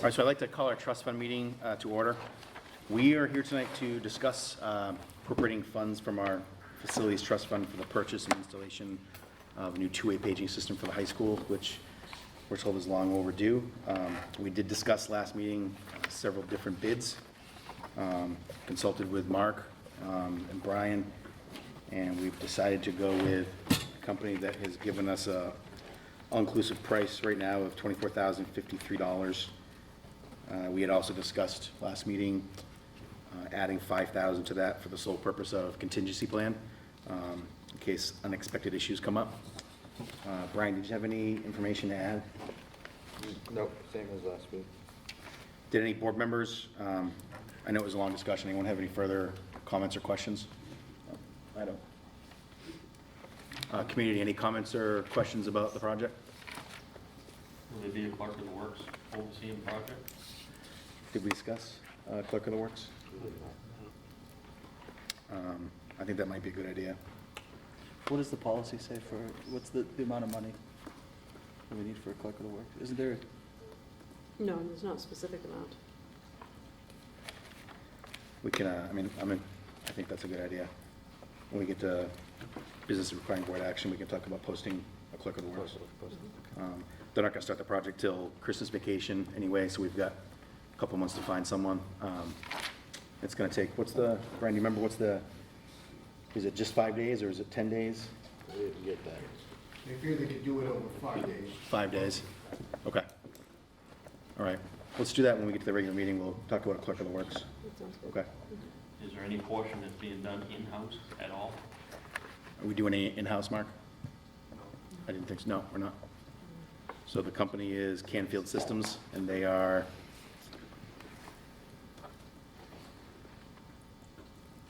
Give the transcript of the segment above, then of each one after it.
All right, so I'd like to call our trust fund meeting to order. We are here tonight to discuss appropriating funds from our facilities trust fund for the purchase and installation of a new two-way paging system for the high school, which we're told is long overdue. We did discuss last meeting several different bids, consulted with Mark and Brian, and we've decided to go with a company that has given us a all-inclusive price right now of $24,053. We had also discussed last meeting adding $5,000 to that for the sole purpose of contingency plan in case unexpected issues come up. Brian, did you have any information to add? Nope, same as last week. Did any board members, I know it was a long discussion, anyone have any further comments or questions? I don't. Community, any comments or questions about the project? Will there be a clerk of the works overseeing the project? Did we discuss clerk of the works? I think that might be a good idea. What does the policy say for, what's the amount of money that we need for a clerk of the works? Isn't there, No, there's not a specific amount. We can, I think that's a good idea. When we get to business requiring board action, we can talk about posting a clerk of the works. They're not gonna start the project till Christmas vacation anyway, so we've got a couple months to find someone. It's gonna take, Brian, do you remember is it just 5 days or is it 10 days? I didn't get that. They figure they could do it over 5 days. 5 days? Okay. All right, let's do that when we get to the regular meeting. We'll talk about a clerk of the works. That sounds good. Okay. Is there any portion that's being done in-house at all? Are we doing any in-house, Mark? I didn't think so. No, we're not. So the company is Canfield Systems, and they are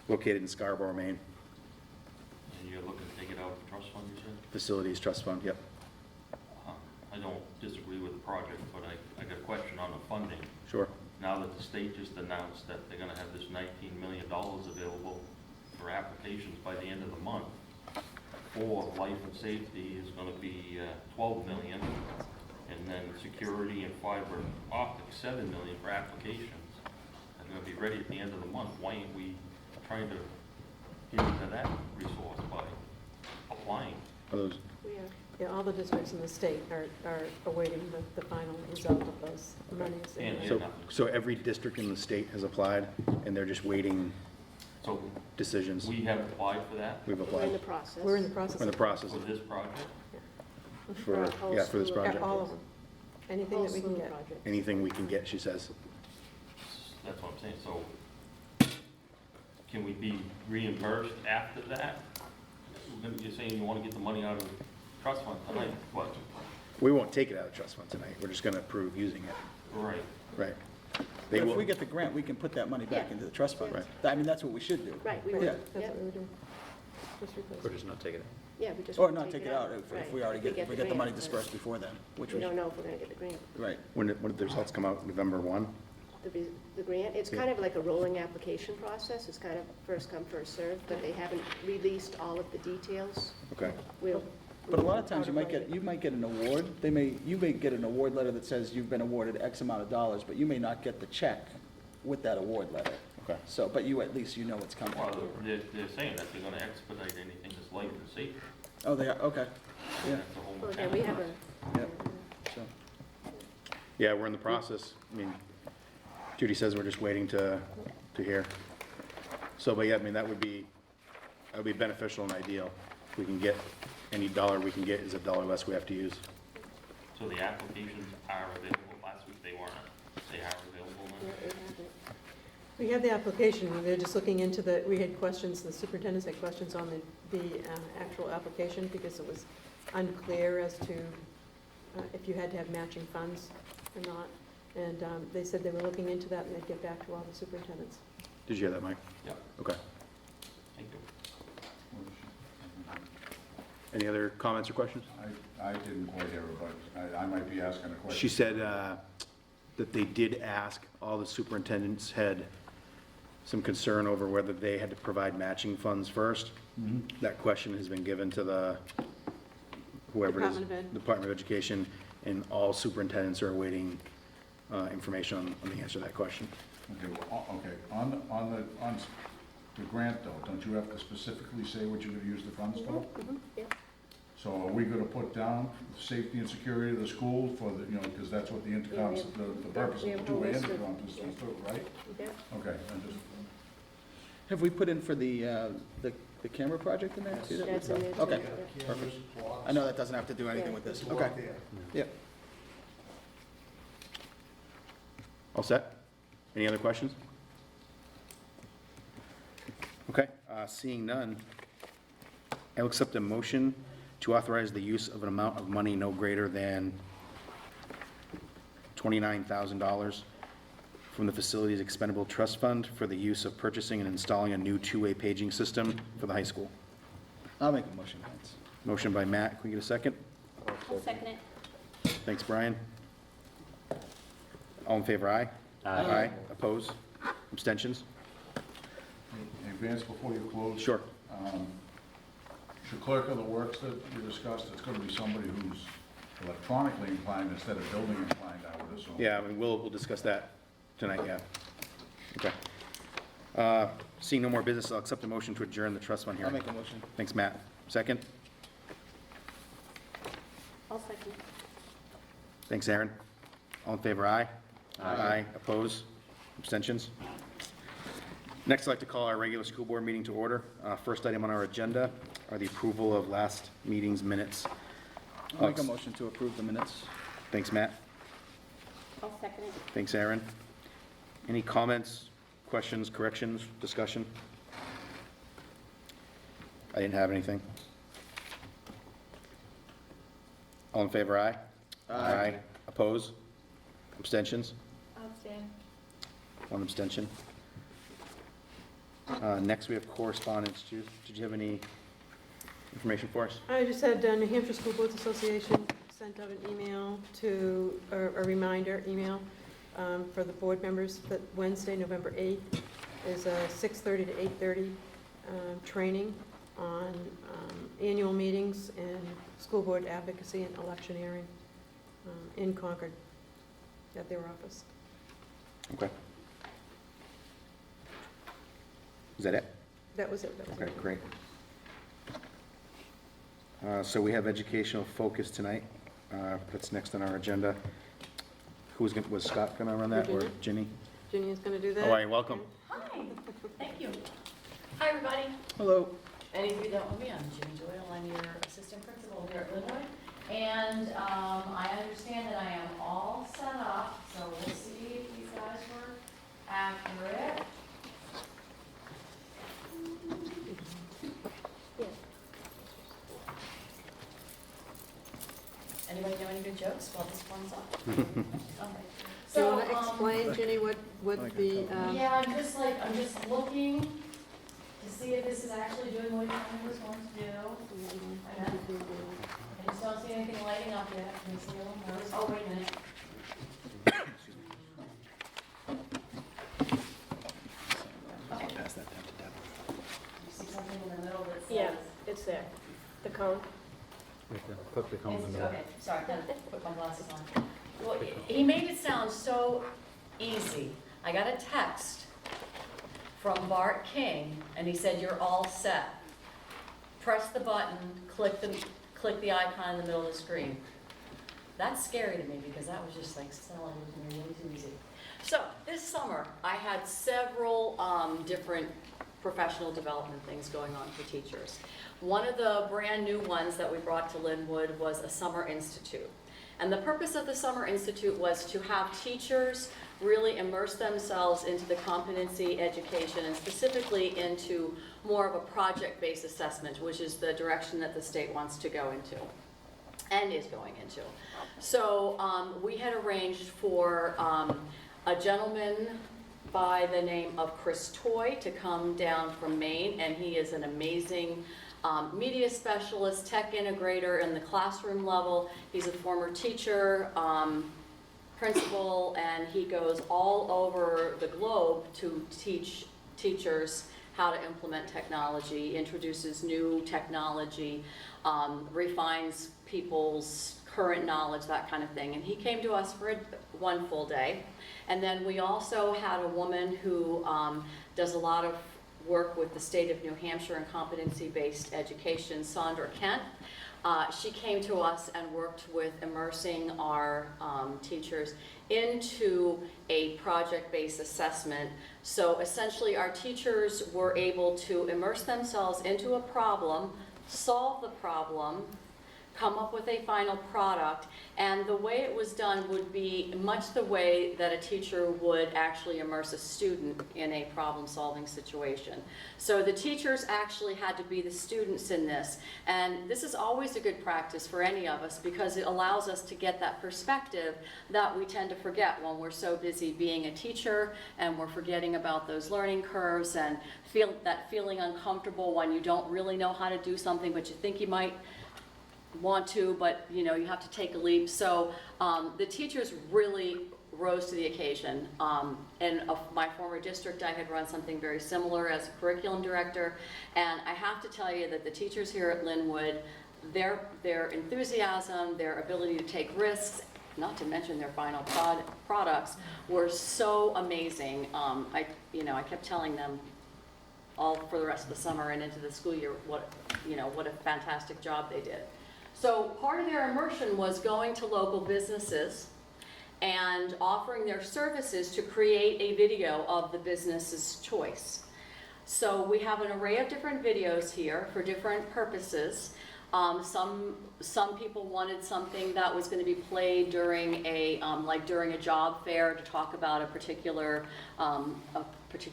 located in Scarborough, Maine. And you're looking to take it out of the trust fund, you said? Facilities Trust Fund, yep. I don't disagree with the project, but I got a question on the funding. Sure. Now that the state just announced that they're gonna have this $19 million available for applications by the end of the month, for life and safety is gonna be $12 million, and then security and fiber optics, $7 million for applications. They're gonna be ready at the end of the month. Why ain't we trying to get into that resource by applying? Are those, We are. Yeah, all the districts in the state are awaiting the final result of those monies. And so every district in the state has applied, and they're just waiting so decisions. we have applied for that, We've We're in applied. the process. We're in the process. We're in the process for this project? for this Yeah, project. all of them. Anything Whole that we can slew of get. projects. Anything we can get, she says. That's what I'm saying, so can we be reimbursed after that? You're saying you want to get the money out of the trust fund tonight, what? We won't take it out of trust fund tonight. We're just gonna approve using it. Right. Right. but They if will. we get the grant, we can put that money back Yeah. into the trust fund. Right. I mean, that's what we should do. Right, we Right, would, Yeah. that's yeah, what we were doing. Just replace Or it. just not take it. yeah, we just. Or would not take it out if Right. we already If get, we get the money grant, dispersed before then, which but We was, don't know if we're gonna get the grant. right. When did the results come out? November 1? The grant, it's kind of like a rolling application process, it's kind of first come, first served, but they haven't released all of the details. Okay. We'll. But a lot of times you might get an award, you may get an award letter that says you've been awarded X amount of dollars, but you may not get the check with that award letter. Okay. So, but you, at least you know what's coming. Well, they're saying that they're going to expedite anything that's life and safety. Oh, they are, okay, yeah, That's the whole Well, again, we have a, yep, so, Yeah, we're in the process. I mean, Judy says we're just waiting to hear. So, but yeah, I mean, that would be beneficial and ideal. If we can get, any dollar we can get is a dollar less we have to use. So the applications are available. Last week they weren't. They are available yeah, now. we have it. We have the application, they're just looking into we had questions, the superintendents had questions on the actual application because it was unclear as to if you had to have matching funds or not. And they said they were looking into that and they'd get back to all the superintendents. Did you hear that, Mike? Yep. Okay. Thank you. Any other comments or questions? I didn't quite hear it, but I might be asking a question. She said that they did ask, all the superintendents had some concern over whether they had to provide matching funds first. That question has been given to the, whoever it is. Department of Ed. Department of Education, and all superintendents are awaiting information on the answer to that question. Okay, well, okay, on the grant though, don't you have to specifically say what you're gonna use the funds for? Yeah. So are we gonna put down safety and security of the school for the, you know, because that's what the intercom, Yeah, the purpose we of have the a whole two-way list of- intercom system, right? Yeah. Okay, I just, Have we put in for the camera project in there too? That's in there too. Okay, yeah. perfect. I know that doesn't have to do anything with this. Okay. Yeah. All set? Any other questions? Okay, seeing none, I'll accept a motion to authorize the use of an amount of money no greater than $29,000 from the Facilities Expendable Trust Fund for the use of purchasing and installing a new two-way paging system for the high school. I'll make a motion, Lance. Motion by Matt, can we get a second? I'll second it. Thanks, Brian. All in favor, aye? Aye. Oppose? Abstentions? in advance before you close. Sure. The clerk of the works that you discussed, it's gonna be somebody who's electronically inclined instead of building inclined, I would assume. Yeah, I mean, we'll discuss that tonight, yeah. Okay. Seeing no more business, I'll accept a motion to adjourn the trust fund I'll hearing. make a motion. Thanks, Matt. Second? I'll second. Thanks, Aaron. All in favor, aye? Aye. Oppose? Abstentions? Next, I'd like to call our regular school board meeting to order. First item on our agenda are the approval of last meeting's minutes. I'll make a motion to approve the minutes. Thanks, Matt. I'll second it. Thanks, Aaron. Any comments, questions, corrections, discussion? I didn't have anything. All in favor, aye? Aye. Oppose? Abstentions? I'll abstain. One abstention. Next, we have correspondence. Did you have any information for us? I just had New Hampshire School Boards Association sent out an email to, a reminder email for the board members that Wednesday, November 8th is a 6:30 to 8:30 training on annual meetings and school board advocacy and electioneering in Concord at their office. Okay. Is that it? That was it. That was Okay, it. great. So we have educational focus tonight. That's next on our agenda. Was Scott going to run that, or Virginia. Ginny? Ginny is going to do that. All right, welcome. Hi, thank you. Hi, everybody. Hello. Any of you that know me, I'm Jimmy Doyle. I'm your assistant principal here at Lin-Wood. And I understand that I am all set up, so we'll see if these guys were accurate. Anybody know any good jokes while this one's up? Okay. Do you So, want to explain, Ginny, what the, yeah, I'm just looking to see if this is actually doing what I was going to do. I just don't see anything lighting up yet. Can you see a little nervous? Oh, wait a minute. Pass that down to Deb. You see something in the middle that says? Yeah, it's there. The cone. Okay, sorry, gotta put my glasses on. Well, he made it sound so easy. I got a text from Bart King, and he said, "You're all set. Press the button, click the icon in the middle of the screen." That's scary to me, because that was just like selling it really too easy. So, this summer, I had several different professional development things going on for teachers. One of the brand new ones that we brought to Lin-Wood was a summer institute. And the purpose of the summer institute was to have teachers really immerse themselves into the competency education and specifically into more of a project-based assessment, which is the direction that the state wants to go into and is going into. So we had arranged for a gentleman by the name of Chris Toy to come down from Maine, and he is an amazing media specialist, tech integrator in the classroom level. He's a former teacher, principal, and he goes all over the globe to teach teachers how to implement technology, introduces new technology, refines people's current knowledge, that kind of thing. And he came to us one full day. And then we also had a woman who does a lot of work with the state of New Hampshire in competency-based education, Sandra Kent. She came to us and worked with immersing our teachers into a project-based assessment. So essentially our teachers were able to immerse themselves into a problem, solve the problem, come up with a final product, and the way it was done would be much the way that a teacher would actually immerse a student in a problem-solving situation. So the teachers actually had to be the students in this, and this is always a good practice for any of us because it allows us to get that perspective that we tend to forget when we're so busy being a teacher and we're forgetting about those learning curves and feeling uncomfortable when you don't really know how to do something but you think you might want to, but you know, you have to take a leap. So the teachers really rose to the occasion. In my former district, I had run something very similar as a curriculum director, and I have to tell you that the teachers here at Lin-Wood, their enthusiasm, their ability to take risks, not to mention their final products, were so amazing. I kept telling them all for the rest of the summer and into the school year what a fantastic job they did. So part of their immersion was going to local businesses and offering their services to create a video of the business's choice. So we have an array of different videos here for different purposes. Some people wanted something that was going to be played during a job fair to talk about a particular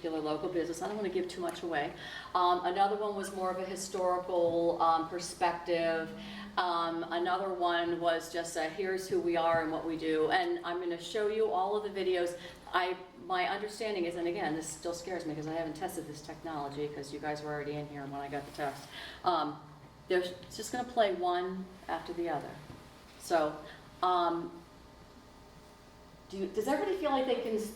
local business. I don't want to give too much away. Another one was more of a historical perspective. Another one was just here's who we are and what we do. And I'm going to show you all of the videos. My understanding is, and again, this still scares me because I haven't tested this technology because you guys were already in here when I got the test. They're just going to play one after the other. So, does everybody feel like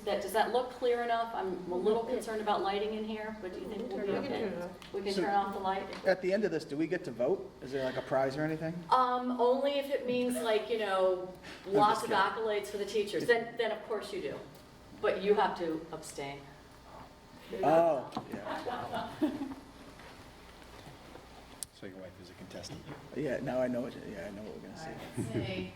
does that look clear enough? I'm a little concerned about lighting in here, but do you think we'll be okay? We can turn off the light? At the end of this, do we get to vote? Is there like a prize or anything? Only if it means lots of accolades for the teachers. Then of course you do. But you have to abstain. Oh, yeah. So your wife is a contestant. Yeah, now I know what we're gonna see. Let's see.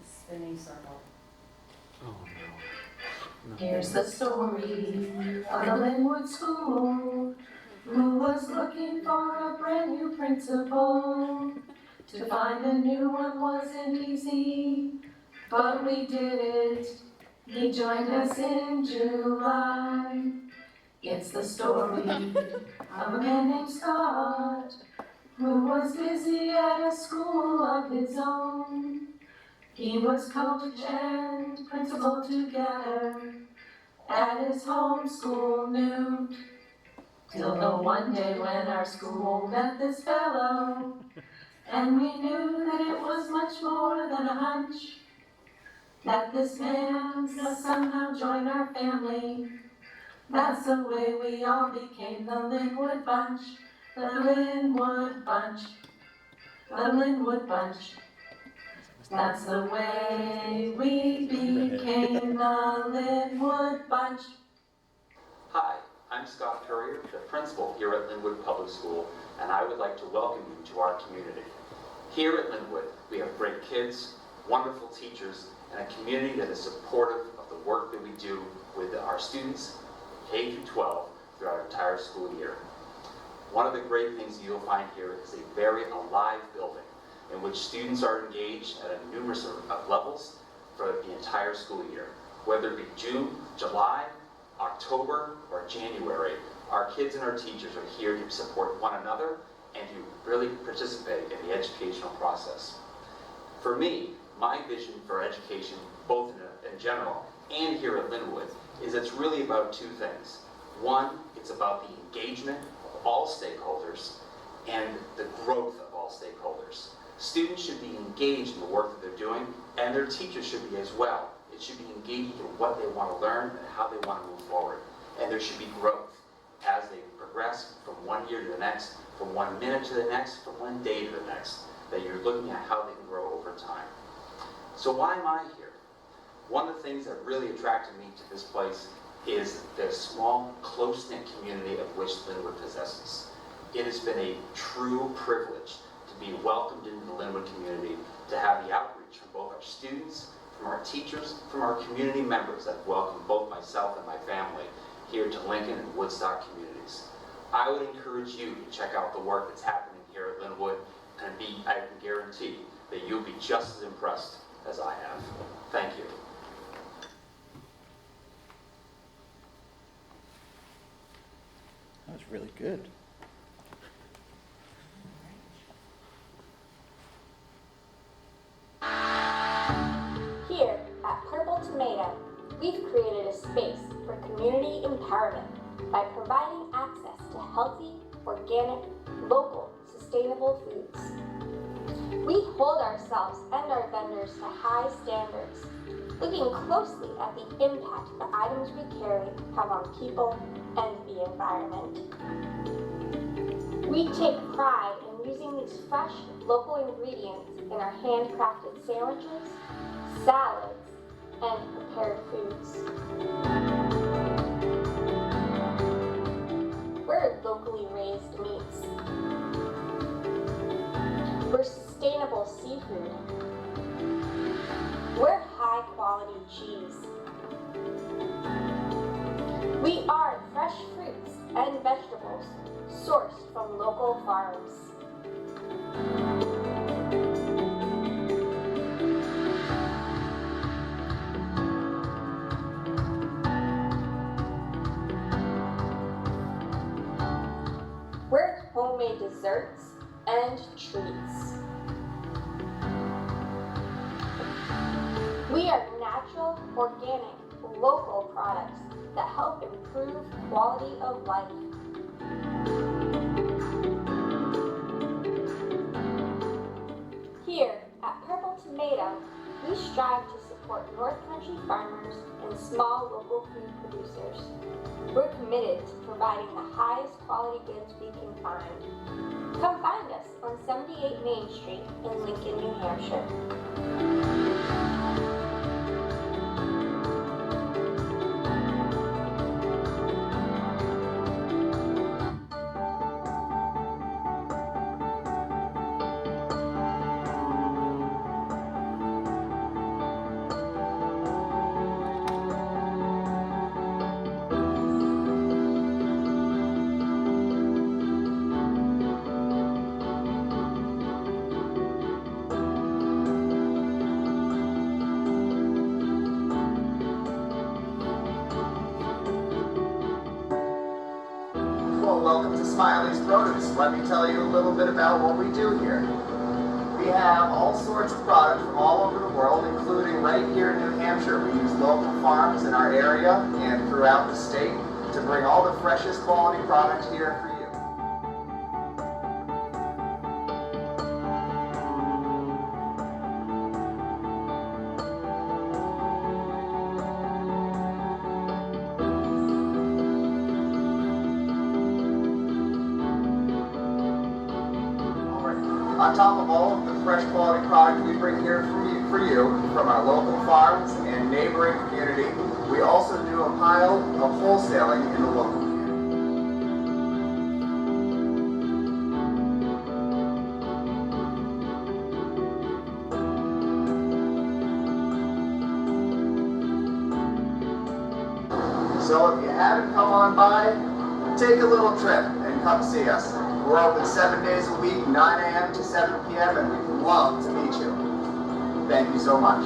Spinning circle. Here's the story of the Lin-Wood School, who was looking for a brand new principal. To find a new one wasn't easy, but we did it. He joined us in July. It's the story of a man named Scott, who was busy at a school of his own. He was coach and principal together at his home school Newt. Till the one day when our school met this fellow, and we knew that it was much more than a hunch, that this man must somehow join our family. That's the way we all became the Lin-Wood Bunch, the Lin-Wood Bunch, the Lin-Wood Bunch. That's the way we became the Lin-Wood Bunch. Hi, I'm Scott Currier, the principal here at Lin-Wood Public School, and I would like to welcome you to our community. Here at Lin-Wood, we have great kids, wonderful teachers, and a community that is supportive of the work that we do with our students, K through 12, throughout our entire school year. One of the great things you'll find here is a very alive building in which students are engaged at a numerous of levels for the entire school year. Whether it be June, July, October, or January, our kids and our teachers are here to support one another and to really participate in the educational process. For me, my vision for education, both in general and here at Lin-Wood, is it's really about two things. One, it's about the engagement of all stakeholders and the growth of all stakeholders. Students should be engaged in the work that they're doing, and their teachers should be as well. It should be engaged in what they want to learn and how they want to move forward. And there should be growth as they progress progress from one year to the next, from 1 minute to the next, from 1 day to the next, that you're looking at how they can grow over time. So why am I here? One of the things that really attracted me to this place is the small, close-knit community of which Lin-Wood possesses. It has been a true privilege to be welcomed into the Lin-Wood community, to have the outreach from both our students, from our teachers, from our community members that have welcomed both myself and my family here to Lincoln and Woodstock communities. I would encourage you to check out the work that's happening here at Lin-Wood, and I can guarantee that you'll be just as impressed as I have. Thank you. That was really good. Here at Purple Tomato, we've created a space for community empowerment by providing access to healthy, organic, local, sustainable foods. We hold ourselves and our vendors to high standards, looking closely at the impact the items we carry have on people and the environment. We take pride in using these fresh, local ingredients in our handcrafted sandwiches, salads, and prepared foods. We're locally raised meats. We're sustainable seafood. We're high-quality cheese. We are fresh fruits and vegetables sourced from local farms. We're homemade desserts and treats. We are natural, organic, local products that help improve quality of life. Here at Purple Tomato, we strive to support North Country farmers and small local food producers. We're committed to providing the highest quality goods we can find. Come find us on 78 Main Street in Lincoln, New Hampshire. Well, welcome to Smiley's Produce. Let me tell you a little bit about what we do here. We have all sorts of products from all over the world, including right here in New Hampshire. We use local farms in our area and throughout the state to bring all the freshest quality products here for you. On top of all of the fresh quality product we bring here for you from our local farms and neighboring community, we also do a pile of wholesaling in the local community. So if you haven't come on by, take a little trip and come see us. We're open 7 days a week, 9 a.m. to 7 p.m., and we'd love to meet you. Thank you so much.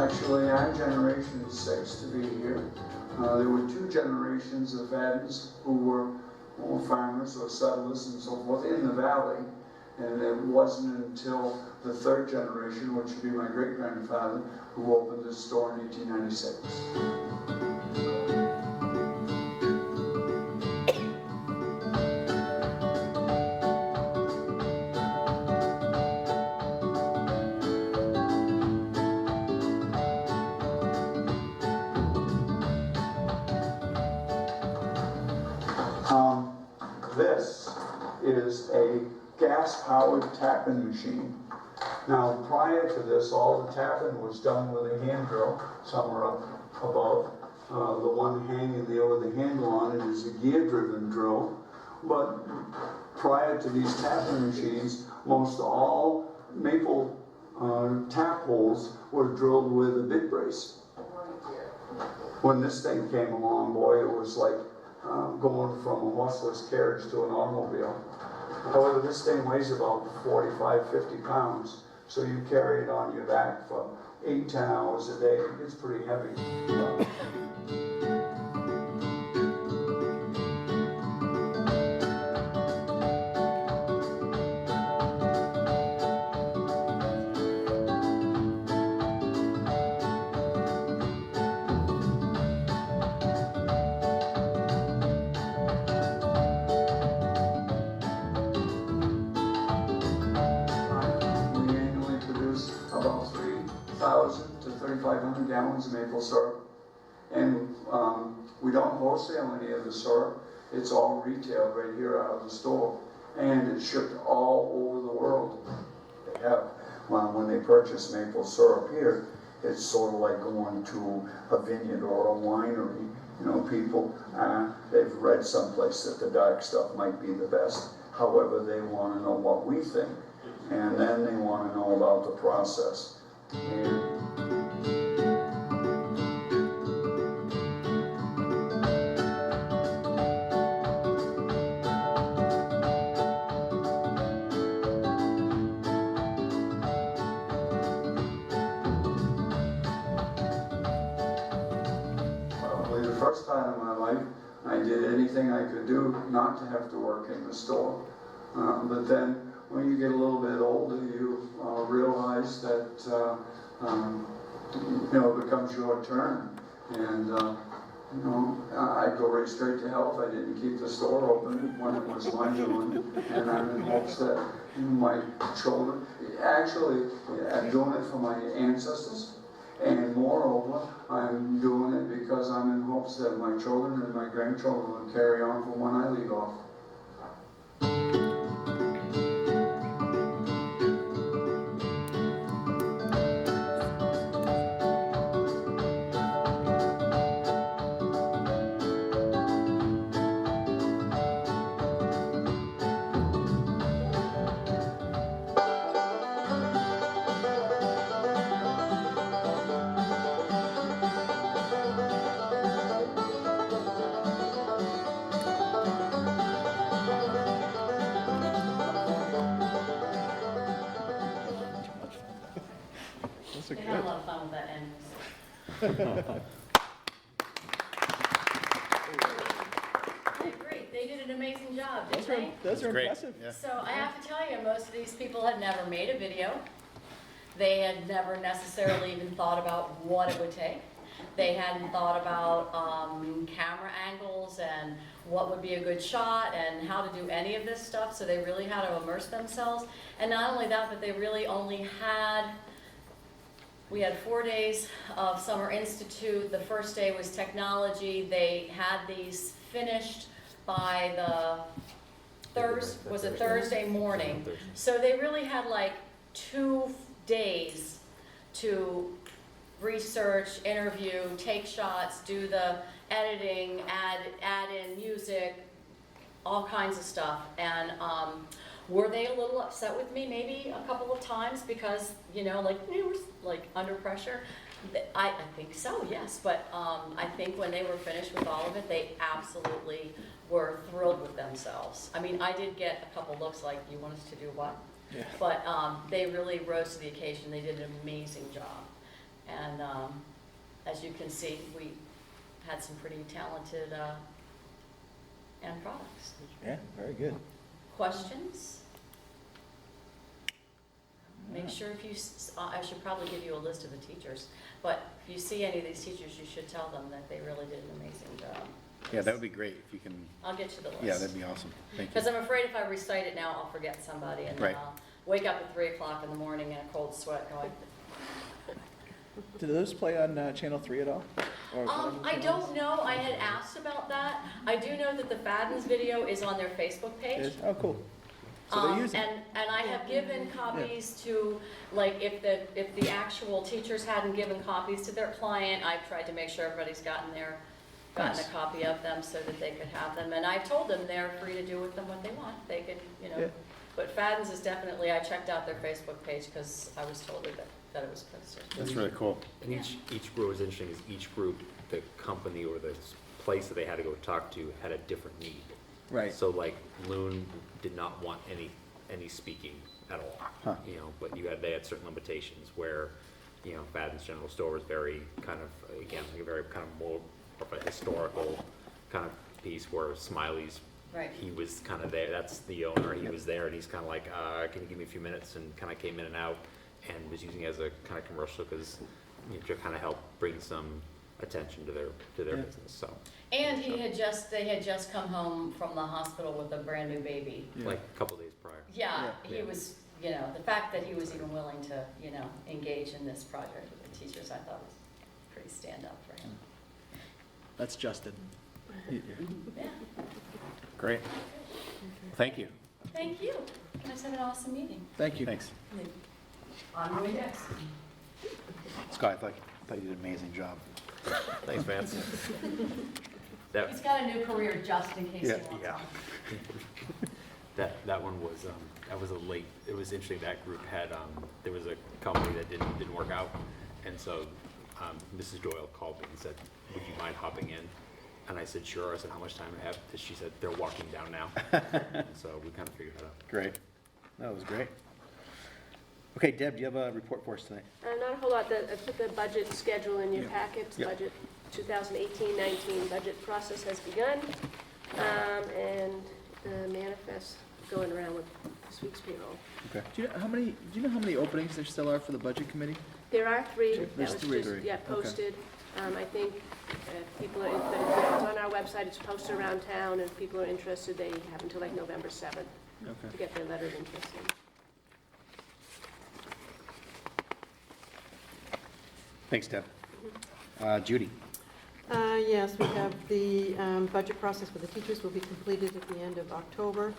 Actually, our generation is 6 to be here. There were 2 generations of Addons who were all farmers or settlers and so forth in the valley. And it wasn't until the 3rd generation, which would be my great-grandfather, who opened this store in 1896. This is a gas-powered tapping machine. Now, prior to this, all the tapping was done with a hand drill, somewhere up above. The one hanging there with the handle on it is a gear-driven drill. But prior to these tapping machines, most all maple tap holes were drilled with a bit brace. When this thing came along, boy, it was like going from a horseless carriage to an automobile. However, this thing weighs about 45, 50 pounds, so you carry it on your back for 8, 10 hours a day. It's pretty heavy. About 3,000 to 3,500 gallons of maple syrup. And we don't wholesale any of the syrup. It's all retail right here out of the store. And it's shipped all over the world. They have, when they purchase maple syrup here, it's sort of like going to a vineyard or a winery. You know, people, they've read someplace that the dark stuff might be the best. However, they want to know what we think. And then they want to know about the process. Probably the first time in my life, I did anything I could do not to have to work in the store. But then, when you get a little bit older, you realize that it becomes your turn, and I'd go right straight to hell if I didn't keep the store open when it was my doing, and I'm in hopes that my children, actually, I'm doing it for my ancestors, and moreover, I'm doing it because I'm in hopes that my children and my grandchildren will carry on from when I leave off. Those are They had a good. lot of fun with that end. I agree, they did an amazing job, didn't they? Those are Great. impressive. Yeah. So I have to tell you, most of these people had never made a video. They had never necessarily even thought about what it would take. They hadn't thought about camera angles and what would be a good shot and how to do any of this stuff, so they really had to immerse themselves. And not only that, but they really only had, we had 4 days of Summer Institute. The first day was technology. They had these finished by the Thursday morning. So they really had like 2 days to research, interview, take shots, do the editing, add in music, all kinds of stuff. And were they a little upset with me maybe a couple of times because, they were like under pressure? I think so, yes. But I think when they were finished with all of it, they absolutely were thrilled with themselves. I mean, I did get a couple looks like, you want us to do what? Yeah. But they really rose to the occasion. They did an amazing job. And as you can see, we had some pretty talented end products. Yeah, very good. Questions? Make sure if you, I should probably give you a list of the teachers, but if you see any of these teachers, you should tell them that they really did an amazing job. Yeah, that would be great if you can, I'll get you the list. yeah, that'd be awesome. Thank you. Because I'm afraid if I recite it now, I'll forget somebody, and then Right. I'll wake up at 3 o'clock in the morning in a cold sweat going, Do those play on Channel 3 at all? Or whatever I channel don't know, I had asked about that. I do know that the Fadden's video is on their Facebook it page. is? Oh, cool. So they're using it. And I have given copies to, like, if the actual teachers hadn't given copies to their client, I've tried to make sure everybody's gotten a Nice. copy of them so that they could have them. And I've told them they're free to do with them what they want. They can, you know. Yeah. But Fadden's is definitely, I checked out their Facebook page because I was told that it was posted. That's really cool. And each group was interesting, is each group, the company or the place that they had to go talk to had a different need. Right. So like Loon did not want any speaking at all. Huh. You know, but they had certain limitations where, you know, Fadden's General Store was very kind of, again, like a very kind of more of a historical kind of piece, where Smiley's, Right. he was kind of there, that's the owner, he was there, and he's kind of like, can you give me a few minutes, and kind of came in and out, and was using it as a kind of commercial, because, you know, to kind of help bring some attention to their Yeah. business, so. And they had just come home from the hospital with a brand new baby. Yeah. Like a couple days prior. Yeah, Yeah. he was, you know, the fact that he was even willing to, you know, engage in this project with the teachers, I thought was pretty stand up for him. That's Justin. Yeah. Yeah, Great. Thank you. thank you. You guys have an awesome meeting. Thank you. Thanks. On my desk. Scott, I thought you did an amazing job. Thanks, Vance. He's got a new career just in case he Yeah, wants yeah. one. That one was, that was it was interesting, that group had, there was a company that didn't work out, and so, Mrs. Doyle called me and said, would you mind hopping in? And I said, sure. I said, how much time do I have? She said, they're walking down now. And so we kind of figured that out. Great. That was great. Okay, Deb, do you have a report for us tonight? Not a whole lot. I put the budget schedule in your Yeah. packet. Yep. Budget 2018-19 budget process has begun. And the manifest going around with this week's payroll. Okay. Do you know how many openings there still are for the budget committee? There are 3. There's That was 3, just, right. yeah, Okay. posted. I think if people are, but it's on our website, it's posted around town, and if people are interested, they have until like November 7th Okay. to get their letter of interest in. Thanks, Deb. Judy? Yes, we have the budget process for the teachers will be completed at the end of October,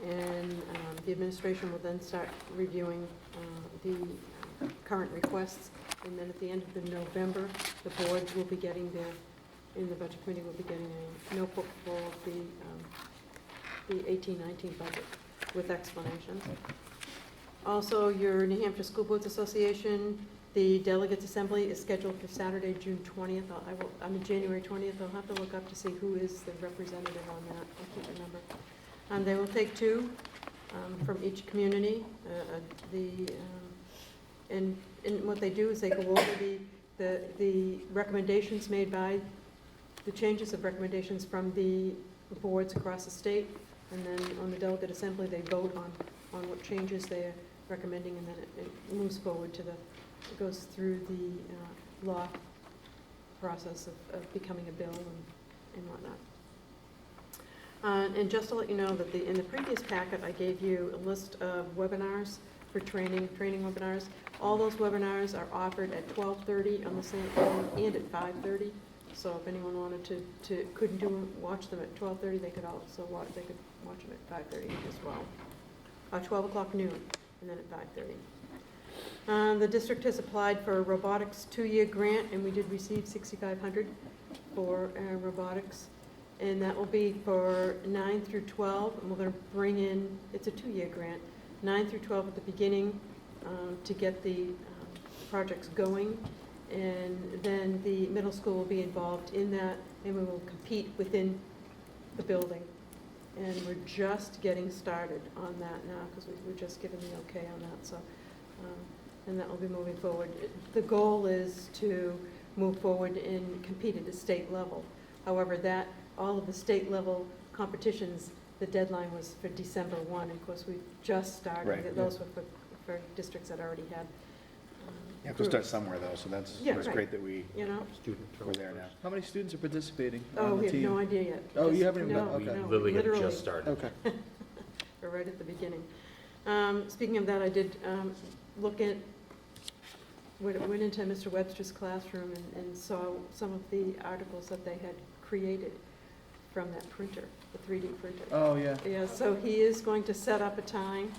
and the administration will then start reviewing the current requests, and then at the end of the November, the boards will be getting in the budget committee will be getting a notebook for the 18-19 budget with explanations. Also, your New Hampshire School Boards Association, the Delegates Assembly is scheduled for Saturday, June 20th. January 20th. I'll have to look up to see who is the representative on that. I can't remember. They will take 2 from each community. And what they do is they go over the recommendations made by, the changes of recommendations from the boards across the state, and then on the Delegate Assembly, they vote on what changes they're recommending, and then it moves forward to it goes through the law process of becoming a bill and whatnot. And just to let you know that in the previous packet, I gave you a list of webinars for training webinars. All those webinars are offered at 12:30 on the same, and at 5:30. So if anyone wanted to couldn't watch them at 12:30, they could also watch them at 5:30 as well. 12 o'clock noon, and then at 5:30. The district has applied for a robotics 2-year grant, and we did receive $6,500 for robotics. And that will be for 9 through 12, and we're going to bring in, it's a 2-year grant, 9 through 12 at the beginning to get the projects going. And then the middle school will be involved in that, and we will compete within the building. And we're just getting started on that now, because we're just given the okay on that. So and that will be moving forward. The goal is to move forward and compete at the state level. However, all of the state level competitions, the deadline was for December 1. Of course, we've just started. Right. Those were for districts that already had. You have to start somewhere, though, so it's right. great that we, You know? we're there now. How many students are participating Oh, on we the have team? no idea yet. Oh, you Just- haven't even no, done- We okay. no, literally have literally. just started. Okay. We're right at the beginning. Speaking of that, I did went into Mr. Webster's classroom and saw some of the articles that they had created from that printer, the 3D printer. Oh, yeah. Yeah, so he is going to set up a time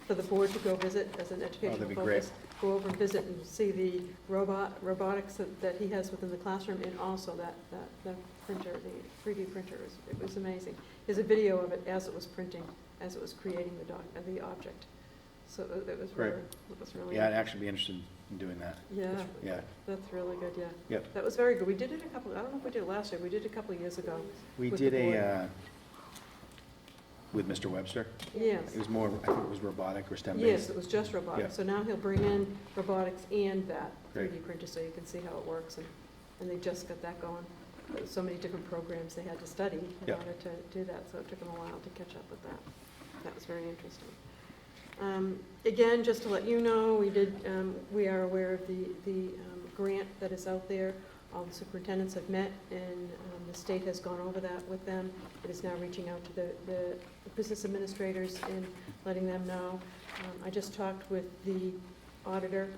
for the board to go visit as an educational that'd be focus. Go over and visit and see the robotics that he has within the classroom, and also the printer, the 3D printer. It was amazing. There's a video of it as it was printing, as it was creating the object. So it was Right. really. Yeah, I'd actually be interested in doing that. Yeah, Yeah, that's really good, yeah. Yep. That was very good. We did it I don't know if we did it last year, we did it a couple of years ago. we with did the board. with Mr. Webster. Yes. It was more, I think it was robotic or STEM-based. Yes, it was just Yeah. robotics. So now he'll bring in robotics and that Great. 3D printer so you can see how it works. And they just got that going. There were so many different programs they had to study in Yeah. order to do that, so it took them a while to catch up with that. That was very interesting. Again, just to let you know, we are aware of the grant that is out there. All the superintendents have met, and the state has gone over that with them. It is now reaching out to the business administrators and letting them know. I just talked with the auditor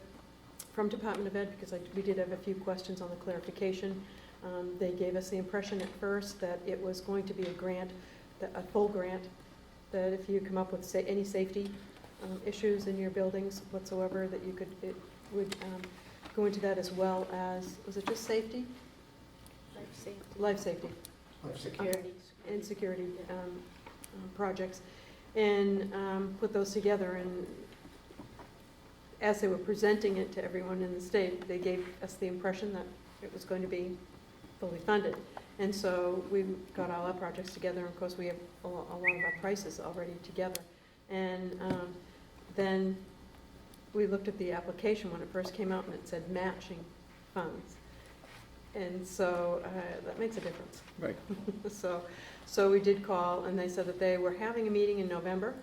from Department of Ed, because we did have a few questions on the clarification. They gave us the impression at first that it was going to be a grant, a full grant, that if you come up with any safety issues in your buildings whatsoever, that it would go into that, as well as, was it just safety? Life safety. Life safety. Security. And security projects, and put those together. And as they were presenting it to everyone in the state, they gave us the impression that it was going to be fully funded. And so we got all our projects together, and of course we have a lot of our prices already together. And then we looked at the application when it first came out, and it said matching funds. And so that makes a difference. Right. So we did call, and they said that they were having a meeting in November,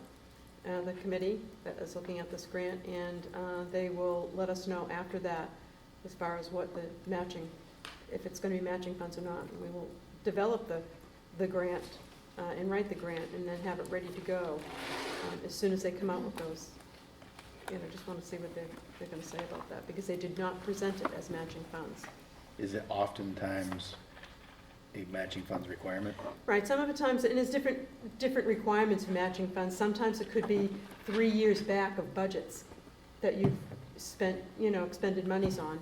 the committee that is looking at this grant, and they will let us know after that as far as what the matching, if it's going to be matching funds or not. And we will develop the grant and write the grant, and then have it ready to go as soon as they come out with those. Just want to see what they're going to say about that, because they did not present it as matching funds. Is it oftentimes a matching funds requirement? Right, some of the times, and there's different requirements for matching funds. Sometimes it could be 3 years back of budgets that you've spent, expended monies on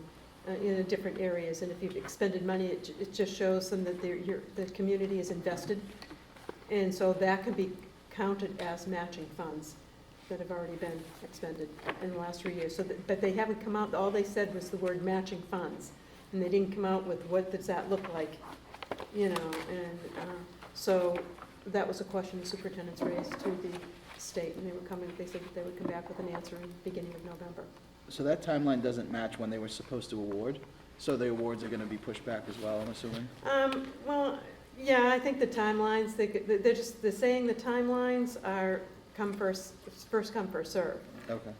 in different areas. And if you've expended money, it just shows them that the community is invested. And so that can be counted as matching funds that have already been expended in the last 3 years. But they haven't come out, all they said was the word matching funds. And they didn't come out with what does that look like, and so that was a question the superintendents raised to the state, and they said that they would come back with an answer in the beginning of November. So that timeline doesn't match when they were supposed to award? So the awards are gonna be pushed back as well, I'm assuming? Well, yeah, I think the timelines, they're saying the timelines are first come, first serve. Okay.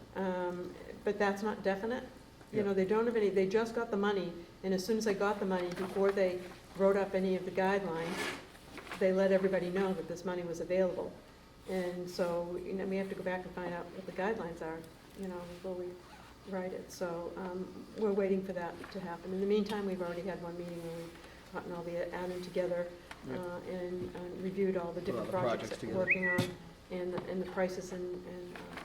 But that's not definite. Yeah. They don't have any, they just got the money, and as soon as they got the money, before they wrote up any of the guidelines, they let everybody know that this money was available. And so, we have to go back and find out what the guidelines are, before we write it. So, we're waiting for that to happen. In the meantime, we've already had one meeting where we've gotten all the admin together, and reviewed all the different projects that we're working on, and the prices, and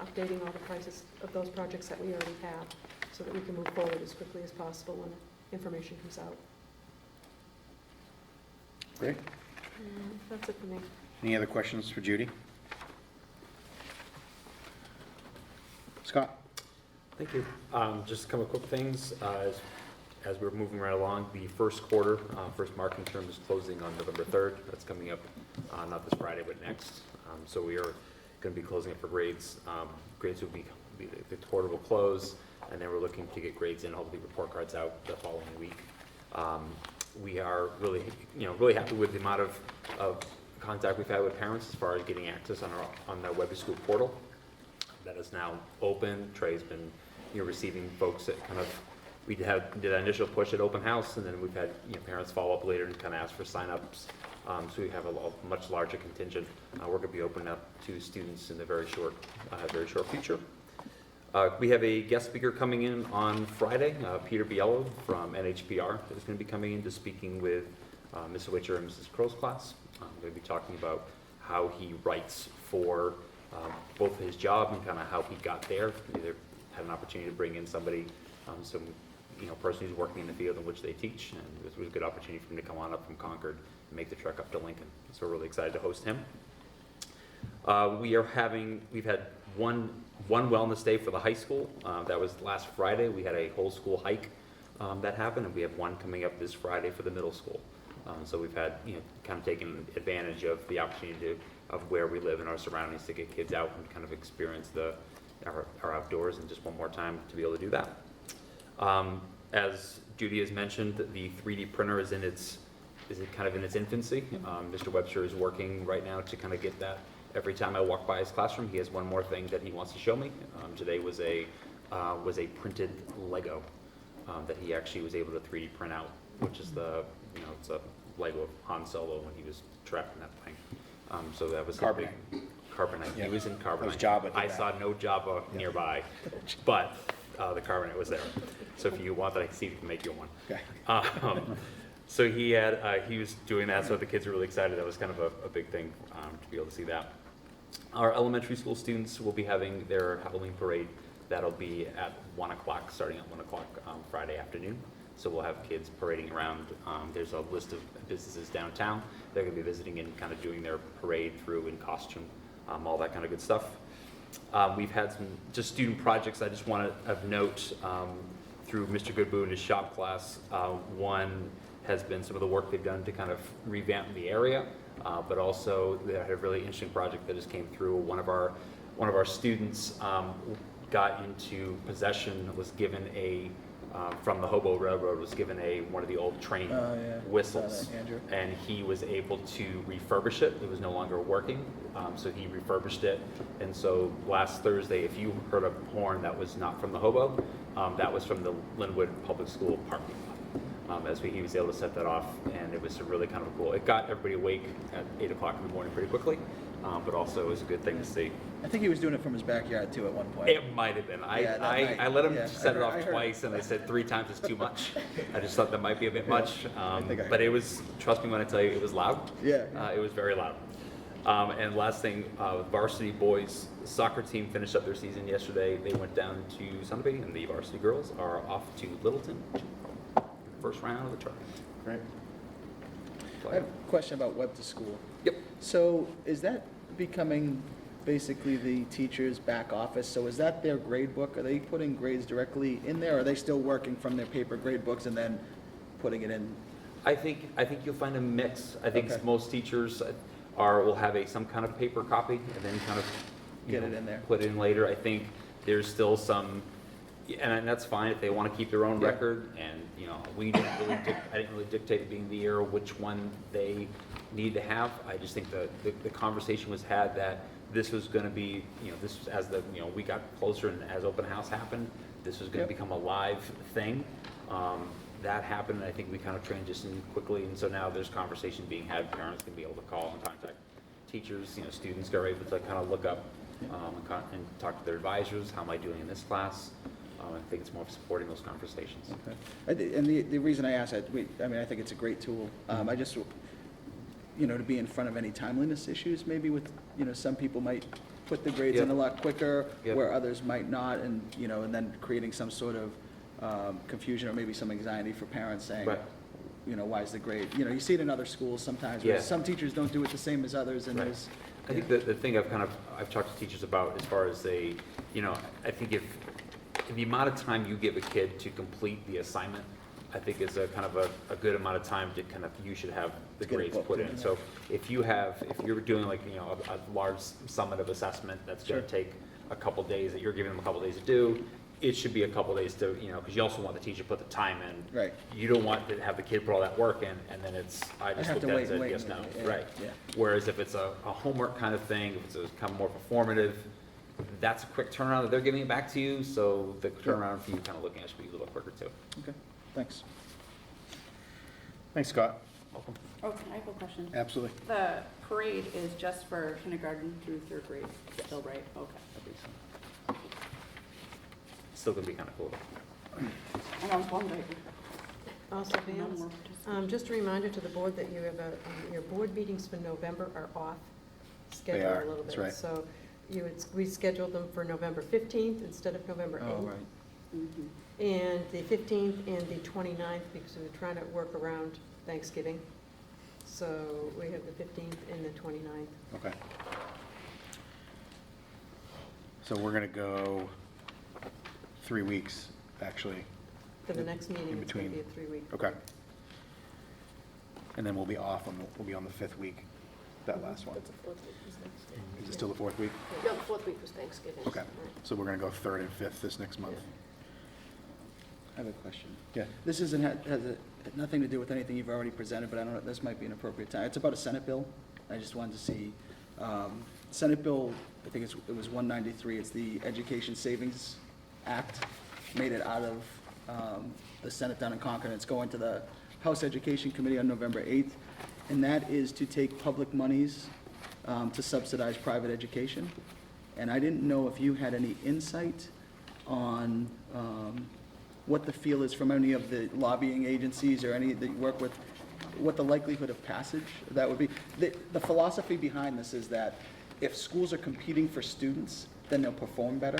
updating all the prices of those projects that we already have, so that we can move forward as quickly as possible when information comes out. Great. That's it for me. Any other questions for Judy? Scott? Thank you. Just a couple of quick things. As we're moving right along, the first quarter, first marking term is closing on November 3rd. That's coming up not this Friday, but next. So we are going to be closing it for grades. Grades will be, the quarter will close, and then we're looking to get grades in, hopefully report cards out the following week. We are really, really happy with the amount of contact we've had with parents as far as getting access on the Webby School portal. That is now open. Trey's been, receiving folks that kind of, we did an initial push at open house, and then we've had, parents follow up later and kind of ask for signups. So we have a much larger contingent. We're going to be opening up to students in the very short future. We have a guest speaker coming in on Friday, Peter Biello from NHPR is going to be coming in to speaking with Ms. Witcher and Mrs. Crow's class. I'm going to be talking about how he writes for both his job and kind of how he got there. Either had an opportunity to bring in somebody, some person who's working in the field in which they teach, and this was a good opportunity for him to come on up from Concord and make the trek up to Lincoln. So we're really excited to host him. We've had one wellness day for the high school. That was last Friday. We had a whole school hike that happened, and we have one coming up this Friday for the middle school. So we've had, kind of taken advantage of the opportunity of where we live and our surroundings to get kids out and kind of experience our outdoors, and just one more time to be able to do that. As Judy has mentioned, the 3D printer is kind of in its infancy. Mr. Webster is working right now to kind of get that. Every time I walk by his classroom, he has one more thing that he wants to show me. Today was a printed Lego that he actually was able to 3D print out, which is it's a Lego of Han Solo when he was trapped in that thing. So that was Carbonite. Carbonite. Yeah. He was in Carbonite. It was Jabba did I that. saw no Jabba nearby, but the Carbonite was there. So if you want that, I can see if we can make you one. Okay. So he was doing that, so the kids were really excited. That was kind of a big thing to be able to see that. Our elementary school students will be having their Halloween parade. That'll be at 1 o'clock, starting at 1 o'clock Friday afternoon. So we'll have kids parading around. There's a list of businesses downtown. They're going to be visiting and kind of doing their parade through in costume, all that kind of good stuff. We've had some just student projects I just want to note through Mr. Goodboe and his shop class. One has been some of the work they've done to kind of revamp the area, but also they had a really interesting project that just came through. One of our students got into possession, was given from the Hobo Railroad, was given one of the old train whistles, and he was able to refurbish it. It was no longer working, so he refurbished it. And so last Thursday, if you heard a horn that was not from the Hobo, that was from the Lin-Wood Public School parking lot. He was able to set that off, and it was really kind of cool. It got everybody awake at 8 o'clock in the morning pretty quickly, but also it was a good thing to see. I think he was doing it from his backyard too at one point. It might have been. I let him set it off twice, and they said 3 times is too much. I just thought that might be a bit much, but it was, trust me when I tell you, it was loud. Yeah. It was very loud. And last thing, varsity boys soccer team finished up their season yesterday. They went down to Sunapee, and the varsity girls are off to Littleton, first round of the tournament. Right. I have a question about Web to School. Yep. So is that becoming basically the teacher's back office? So is that their grade book? Are they putting grades directly in there? Or are they still working from their paper grade books and then putting it in? I think you'll find a mix. I think Okay. most teachers will have some kind of paper copy and then kind of Get it in there. Put it in later. I think there's still some, and that's fine if they want to keep their own record. And I didn't really dictate being the year which one they need to have. I just think the conversation was had that this was going to be, this was as we got closer and as open house happened, this was going to become a live thing. That happened, and I think we kind of transitioned quickly, and so now there's conversation being had. Parents can be able to call and contact teachers. Students are able to kind of look up and talk to their advisors. How am I doing in this class? I think it's more of supporting those conversations. Okay. And the reason I ask that, I think it's a great tool. I just, to be in front of any timeliness issues, maybe with, some people might put the grades in a lot quicker, where others might not, and, and then creating some sort of confusion or maybe some anxiety for parents saying, why is the grade, you see it in other schools sometimes, where some teachers don't do it the same as others, and there's. I think the thing I've talked to teachers about as far as I think if the amount of time you give a kid to complete the assignment, I think is a kind of a good amount of time to you should have the grades put in. So if you're doing a large summative assessment that's going to take a couple days, that you're giving them a couple days to do, it should be a couple days to, because you also want the teacher to put the time in. Right. You don't want to have the kid put all that work in, and then it's, I just have looked to at it wait, and said, wait, yes, no, yeah, right. yeah. Whereas if it's a homework kind of thing, if it's a kind of more performative, that's a quick turnaround that they're giving it back to you, so the turnaround for you kind of looking at should be a little quicker too. Okay, thanks. Thanks, Scott. Welcome. Oh, I have a question. Absolutely. The parade is just for kindergarten through third grade, still, right? Okay. Still gonna be kind of cool. And I was wondering. Also, Vance, just a reminder to the board that you have your board meetings for November are off schedule are, a little that's bit. right. So we scheduled them for November 15th instead of November 8th. Oh, right. And the 15th and the 29th, because we were trying to work around Thanksgiving. So we have the 15th and the 29th. Okay. So we're gonna go 3 weeks, actually. For the next meeting, In it's going to be between. a 3-week. Okay. And then we'll be off we'll be on the 5th week, that last one. That's the fourth week was Thanksgiving. Is it still the 4th week? No, the fourth week was Thanksgiving. Okay. So we're gonna go 3rd and 5th this next month. I have a question. Yeah. This has nothing to do with anything you've already presented, but I don't know, this might be an appropriate time. It's about a Senate bill. I just wanted to see, Senate bill, I think it was 193, it's the Education Savings Act, made it out of the Senate down in Concord, and it's going to the House Education Committee on November 8th, and that is to take public monies to subsidize private education. And I didn't know if you had any insight on what the feel is from any of the lobbying agencies or any that you work with, what the likelihood of passage that would be. The philosophy behind this is that if schools are competing for students, then they'll perform better.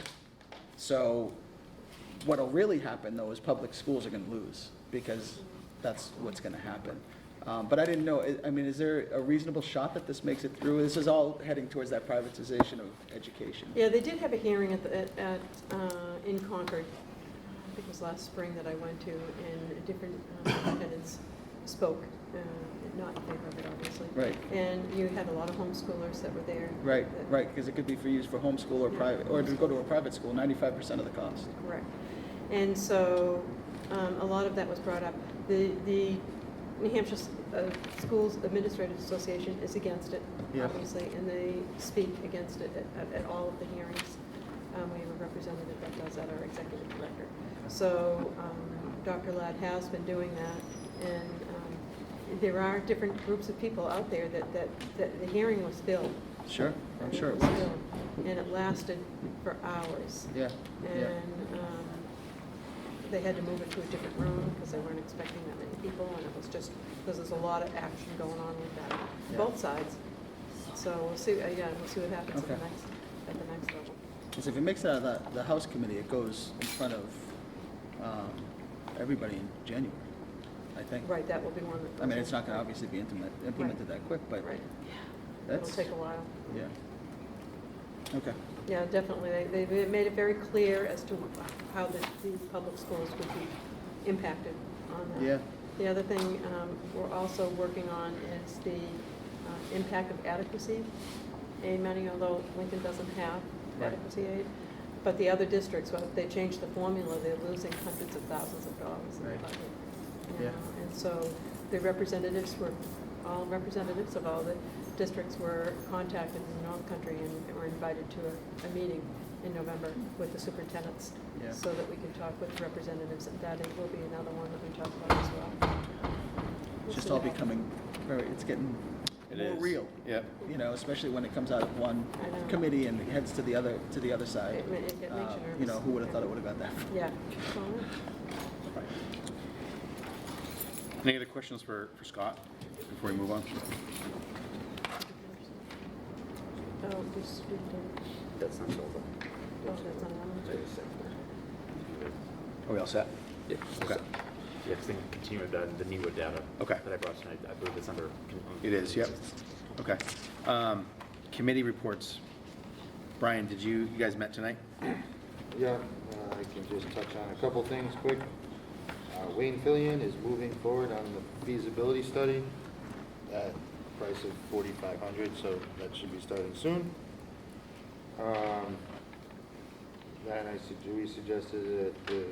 So what'll really happen, though, is public schools are going to lose, because that's what's going to happen. But I didn't know, I mean, is there a reasonable shot that this makes it through? This is all heading towards that privatization of education. Yeah, they did have a hearing in Concord, I think it was last spring that I went to, and different superintendents spoke, not in favor of it, obviously. Right. And you had a lot of homeschoolers that were there. Right, right, because it could be used for homeschool or private, or to go to a private school, 95% of the cost. Correct. And so a lot of that was brought up. The New Hampshire Schools Administrators Association is against it, Yeah. obviously, and they speak against it at all of the hearings. We have a representative that does that, our executive director. So Dr. Ladd has been doing that, and there are different groups of people out there that the hearing was filled. Sure, I'm sure it was was. filled, and it lasted for hours. Yeah, yeah. And they had to move it to a different room because they weren't expecting that many people, and it was just, because there's a lot of action going on with that, Yeah. both sides. So we'll see, we'll see what happens Okay. at the next level. Because if it makes it out of the House committee, it goes in front of everybody in January, I think. Right, that will be one that goes I mean, it's in. not going to obviously be implemented that quick, but Right. that's... It'll take a while. Yeah. Okay. Yeah, definitely. They made it very clear as to how the public schools would be impacted on that. Yeah. The other thing we're also working on is the impact of adequacy aid money, although Lincoln doesn't have Right. adequacy aid. But the other districts, well, if they change the formula, they're losing hundreds of thousands of dollars in the Right. budget. Yeah. And so the representatives all representatives of all the districts were contacted in the North Country and were invited to a meeting in November with the superintendents, Yeah. so that we can talk with representatives, and that will be another one that we talk about as well. It's just all becoming it's getting It more is. real. Yep. You know, especially when it comes out of one I know. committee and heads to the other side. It makes you You know, nervous. who would have thought it would have got that far? Yeah. Any other questions for Scott before we move on? Oh, this, That's not over. oh, that's on that one. Are we all set? Yeah. Okay. Yeah, because then continue with the Lin-Wood data. Okay. That I brought tonight, I believe it's under. It is, yep. Okay. Committee reports. Brian, you guys met tonight? Yeah, I can just touch on a couple things quick. Wayne Fillion is moving forward on the feasibility study at a price of $4,500, so that should be starting soon. And we suggested that the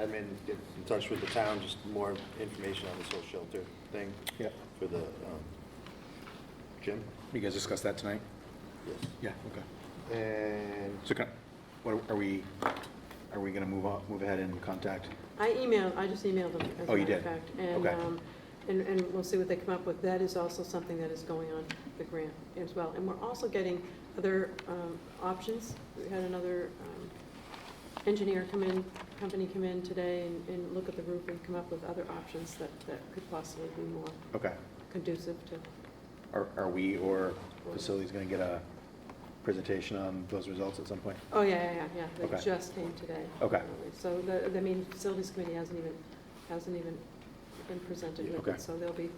admin get in touch with the town, just more information on this whole shelter thing. Yep. For the, gym. You guys discussed that tonight? Yes. Yeah, okay. And So what are we gonna move ahead and contact? I just emailed them, as a Oh, you matter of did? fact. Okay. And we'll see what they come up with. That is also something that is going on the grant as well. And we're also getting other options. We had another engineer company come in today and look at the roof and come up with other options that could possibly be more Okay. conducive to. Are we or facilities gonna get a presentation on those results at some point? Oh, yeah. They Okay. just came today. Okay. So facilities committee hasn't even been presented with Okay. it, so they'll be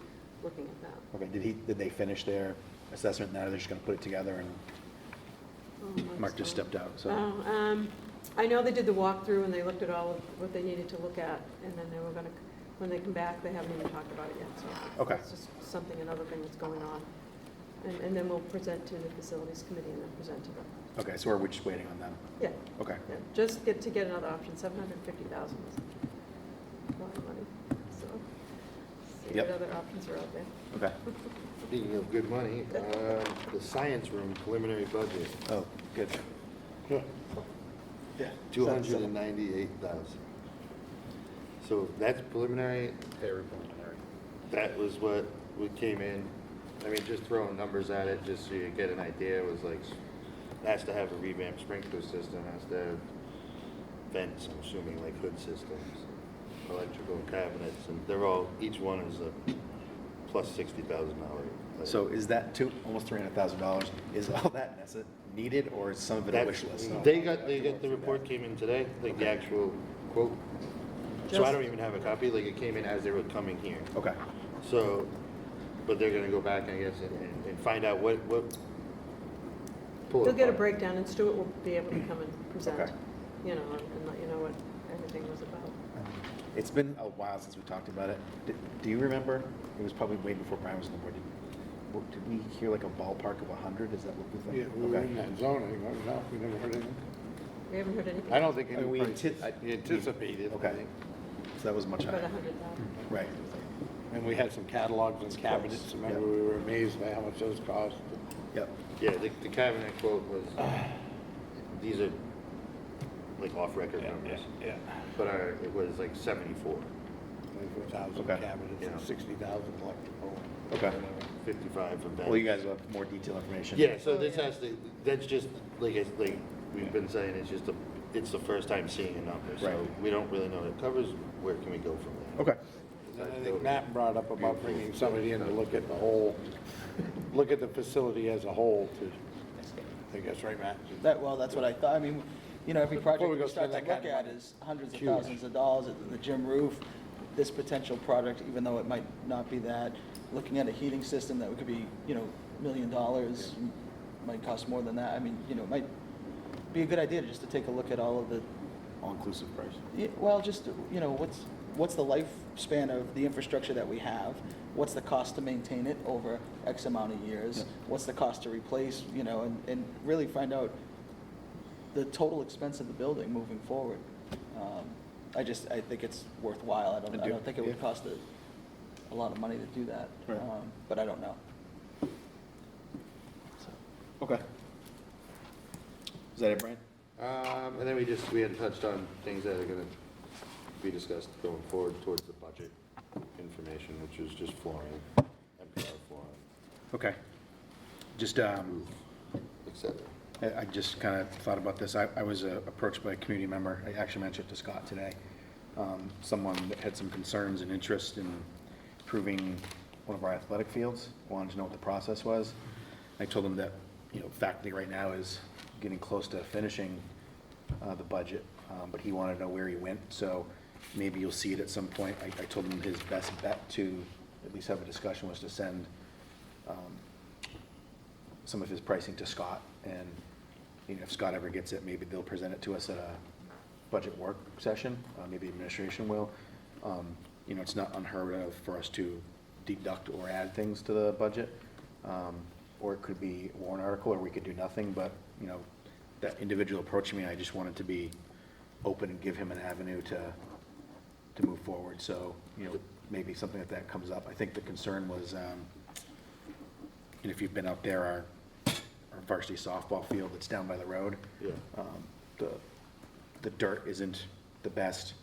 looking at that. Okay, did they finish their assessment now? They're just gonna put it together and Oh, Mark just stepped out, so. I know they did the walkthrough and they looked at all of what they needed to look at, and then they were gonna, when they come back, they haven't even talked about it yet, so. Okay. It's just another thing that's going on. And then we'll present to the facilities committee and then present to them. Okay, so we're just waiting on them? Yeah. Okay. Yeah, just get another option, 750,000 is a lot of money, so. See Yep. what other options are out there. Okay. speaking of good money, the science room preliminary budget, Oh, good. Yeah. $298,000. So that's preliminary. Very preliminary. That was what we came in, I mean, just throwing numbers at it, just so you get an idea, it was like, has to have a revamped sprinkler system, has to have vents, I'm assuming, like hood systems, electrical cabinets, and they're all, each one is a plus $60,000. So is that almost $300,000? Is all that needed, or is some of it a wish list? They got the report came in today, like the actual quote. So I don't even have a copy, like it came in as they were coming here. Okay. So, but they're gonna go back, I guess, and find out what. pull it They'll get a apart. breakdown, and Stuart will be able to come and present, Okay. and let you know what everything was about. It's been a while since we talked about it. Do you remember? It was probably way before Brian was on the board. Did we hear like a ballpark of 100? Is that what we thought? Yeah, we were in that zone, no, we never heard anything. We haven't heard anything. I don't think I mean, we anticipated. Okay. So that was much About higher. 100,000. Right. And we had some catalogs and cabinets, remember, Yep. we were amazed by how much those cost. Yep. Yeah, the cabinet quote was, these are like off-record numbers. Yeah. But it was like 74. 24,000 Okay. cabinets Yeah. and 60,000 electrical. Okay. 55 for vents. Well, you guys will have more detailed information. Yeah, so this has to, that's just, like we've been saying, it's the first time seeing a number. So Right. we don't really know what it covers, where can we go from there? Okay. And I think Matt brought up about bringing somebody in to look at the whole, look at the facility as a whole to, I guess, right, Matt? That's what I thought. I mean, every project Before we go we start to spend look that kind at of money. is hundreds of Huge. thousands of dollars. The gym roof, this potential product, even though it might not be that, looking at a heating system that could be, $1 million, might cost more than that. I mean, it might be a good idea just to take a look at all of the, All-inclusive price. well, just, what's the lifespan of the infrastructure that we have? What's the cost to maintain it over X amount of years? Yeah. What's the cost to replace, and really find out the total expense of the building moving forward. I think it's worthwhile. I don't think it would cost a lot of money to do that, Right. but I don't know. Okay. Is that it, Brian? And then we had touched on things that are gonna be discussed going forward towards the budget information, which is just flooring, MPR flooring, Okay. Just, roof, et cetera. I just kind of thought about this. I was approached by a community member. I actually mentioned it to Scott today. Someone that had some concerns and interest in improving one of our athletic fields, wanted to know what the process was. I told him that, faculty right now is getting close to finishing the budget, but he wanted to know where he went. So maybe you'll see it at some point. I told him his best bet to at least have a discussion was to send some of his pricing to Scott, and if Scott ever gets it, maybe they'll present it to us at a budget work session, maybe administration will. It's not unheard of for us to deduct or add things to the budget, or it could be a warrant article, or we could do nothing, but, that individual approaching me, I just wanted to be open and give him an avenue to move forward. So, maybe something like that comes up. I think the concern was, and if you've been out there, our varsity softball field that's down by the road. Yeah. The dirt isn't the best.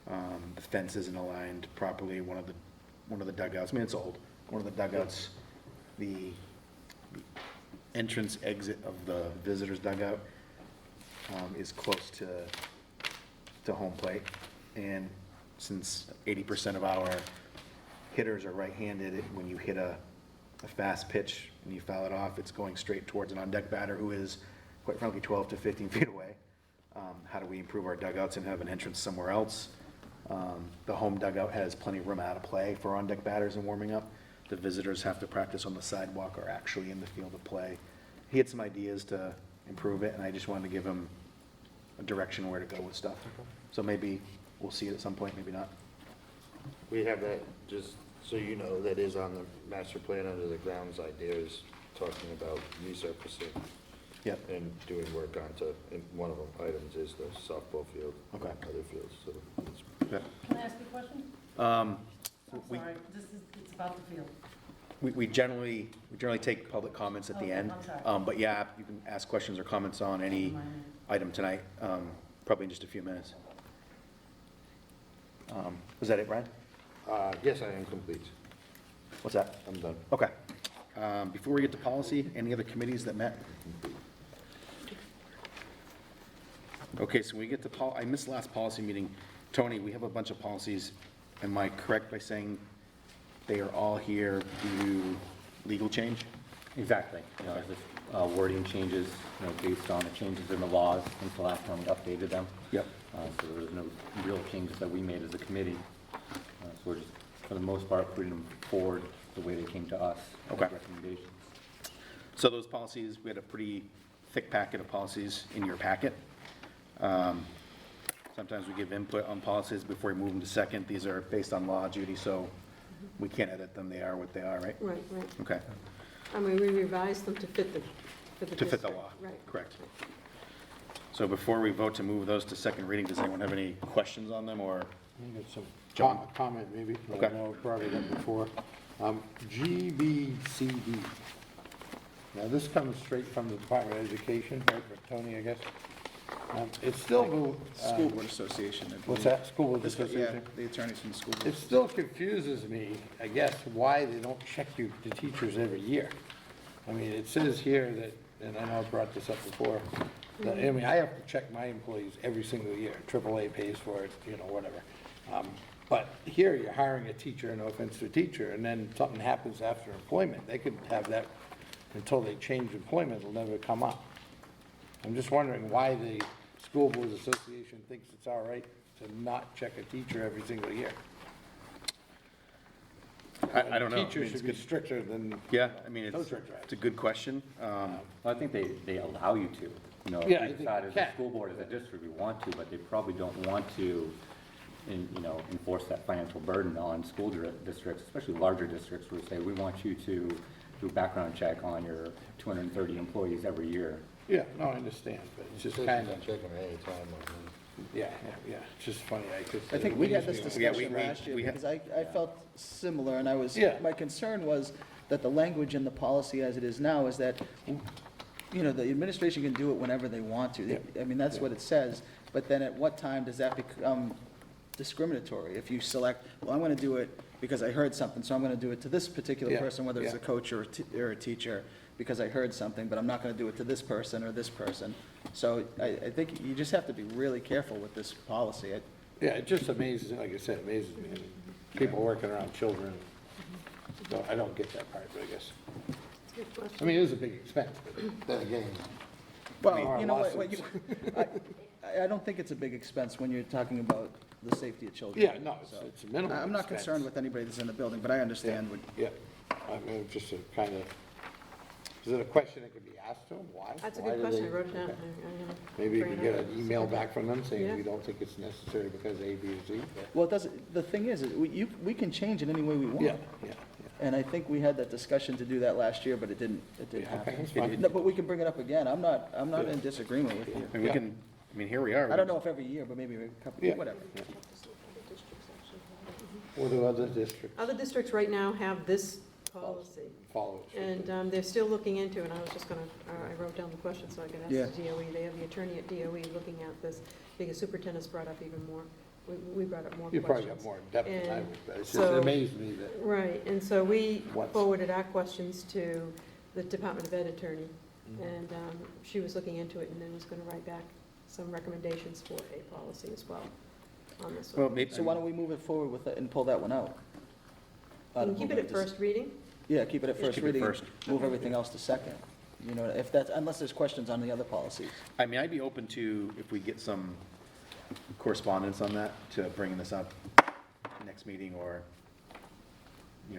The fence isn't aligned properly. One of the dugouts, I mean, it's old. One of the dugouts, the entrance exit of the visitor's dugout is close to home plate. And since 80% of our hitters are right-handed, when you hit a fast pitch and you foul it off, it's going straight towards an on-deck batter who is, quite frankly, 12 to 15 feet away. How do we improve our dugouts and have an entrance somewhere else? The home dugout has plenty of room out of play for on-deck batters and warming up. The visitors have to practice on the sidewalk or actually in the field of play. He had some ideas to improve it, and I just wanted to give him a direction where to go with stuff. So maybe we'll see it at some point, maybe not. We have that, just so you know, that is on the master plan under the grounds ideas, talking about resurfacing. Yep. And doing work onto, and one of them items is the softball field. Okay. Other fields, so it's. Yeah. Can I ask you a question? Um, I'm we- sorry, it's about the field. We generally take public comments at the Okay, end. I'm sorry. But yeah, you can ask questions or comments on any item tonight, probably in just a few minutes. Was that it, Brian? Yes, I am complete. What's that? I'm done. Okay. Before we get to policy, any other committees that met? Okay, so we get to I missed last policy meeting. Tony, we have a bunch of policies. Am I correct by saying they are all here due to legal change? Exactly. There's wording changes, based on the changes in the laws since the last time we updated them. Yep. So there was no real changes that we made as a committee. So we're just, for the most part, putting them forward the way they came to us. as Okay. Recommendations. So those policies, we had a pretty thick packet of policies in your packet. Sometimes we give input on policies before we move them to second. These are based on law, Judy, so we can't edit them. They are what they are, right? Right. Okay. I mean, we revised them to fit the To fit the district. law. Right. Correct. So before we vote to move those to second reading, does anyone have any questions on them, or? I got some John? comment maybe. Okay. I know I brought it up before. GBCD. Now, this comes straight from the Department of Education, right, for Tony, I guess. It's still. School Board Association. I believe. What's that? School Board Yeah, Association? the attorneys from the school board. It still confuses me, I guess, why they don't check you, the teachers, every year. I mean, it says here that, and I know I brought this up before, that, I mean, I have to check my employees every single year. AAA pays for it, whatever. But here, you're hiring a teacher, no offense to a teacher, and then something happens after employment. They could have that until they change employment, it'll never come up. I'm just wondering why the School Board Association thinks it's all right to not check a teacher every single year. I don't know. Teachers should be stricter than. Yeah, I mean, No it's trick drives. a good question. Well, I think they allow you to. Yeah, I If think we decide you as a can. school board, as a district, we want to, but they probably don't want to, enforce that financial burden on school districts, especially larger districts, where say, we want you to do a background check on your 230 employees every year. Yeah, no, I understand, but it's just kind of, Check them any time. yeah, it's just funny, I think we had this Yeah, discussion last year, we had- because I felt similar, and Yeah. my concern was that the language in the policy as it is now is that, the administration can do it whenever they want to. Yeah. I mean, that's what it says, but then at what time does that become discriminatory? If you select, well, I'm gonna do it because I heard something, so I'm gonna do it to this particular Yeah, person, whether it's yeah. a coach or a teacher, because I heard something, but I'm not gonna do it to this person or this person. So I think you just have to be really careful with this policy. yeah, it just amazes, like I said, amazes me. People working around children, so I don't get that part, but I guess. Good question. I mean, it is a big expense, but then again. Well, you know what, lawsuits. I don't think it's a big expense when you're talking about the safety of children. Yeah, no, So, it's a minimum I'm not expense. concerned with anybody that's in the building, but I understand what, Yeah, I mean, just a kind of, is it a question that could be asked to them? Why? That's a Why good do question, I they- wrote it down. okay. I'm gonna Maybe you bring could it get up. an email back from them saying, Yeah. we don't think it's necessary because A, B, or Z. well, it doesn't, the thing is, we can change it any way we want. Yeah, yeah, And I think we had that discussion to do that last year, but it didn't happen. that's fine. No, but we can bring it up again. I'm not in disagreement with you. And we can, I mean, here we are. I don't know if every year, but maybe a couple, Yeah. whatever. What do other districts Other districts right now have this policy, follow it? and they're still looking into, and I was just gonna, I wrote down the question so I could Yeah. ask the DOE. They have the attorney at DOE looking at this, because superintendent's brought up even more, we brought up more You questions. probably got more in depth than I And would, but it's just so- amazed me that, Right, and so we What's- forwarded our questions to the Department of Ed attorney, Mm-hmm. and she was looking into it and then was gonna write back some recommendations for a policy as well on this Well, one. maybe, So why don't we move it forward with it and pull that one out? Can you keep it at first reading? Yeah, keep it at Just first keep it reading. first. Move everything else to second. You know, if that's, unless there's questions on the other policies. I mean, I'd be open to, if we get some correspondence on that, to bringing this up next meeting or,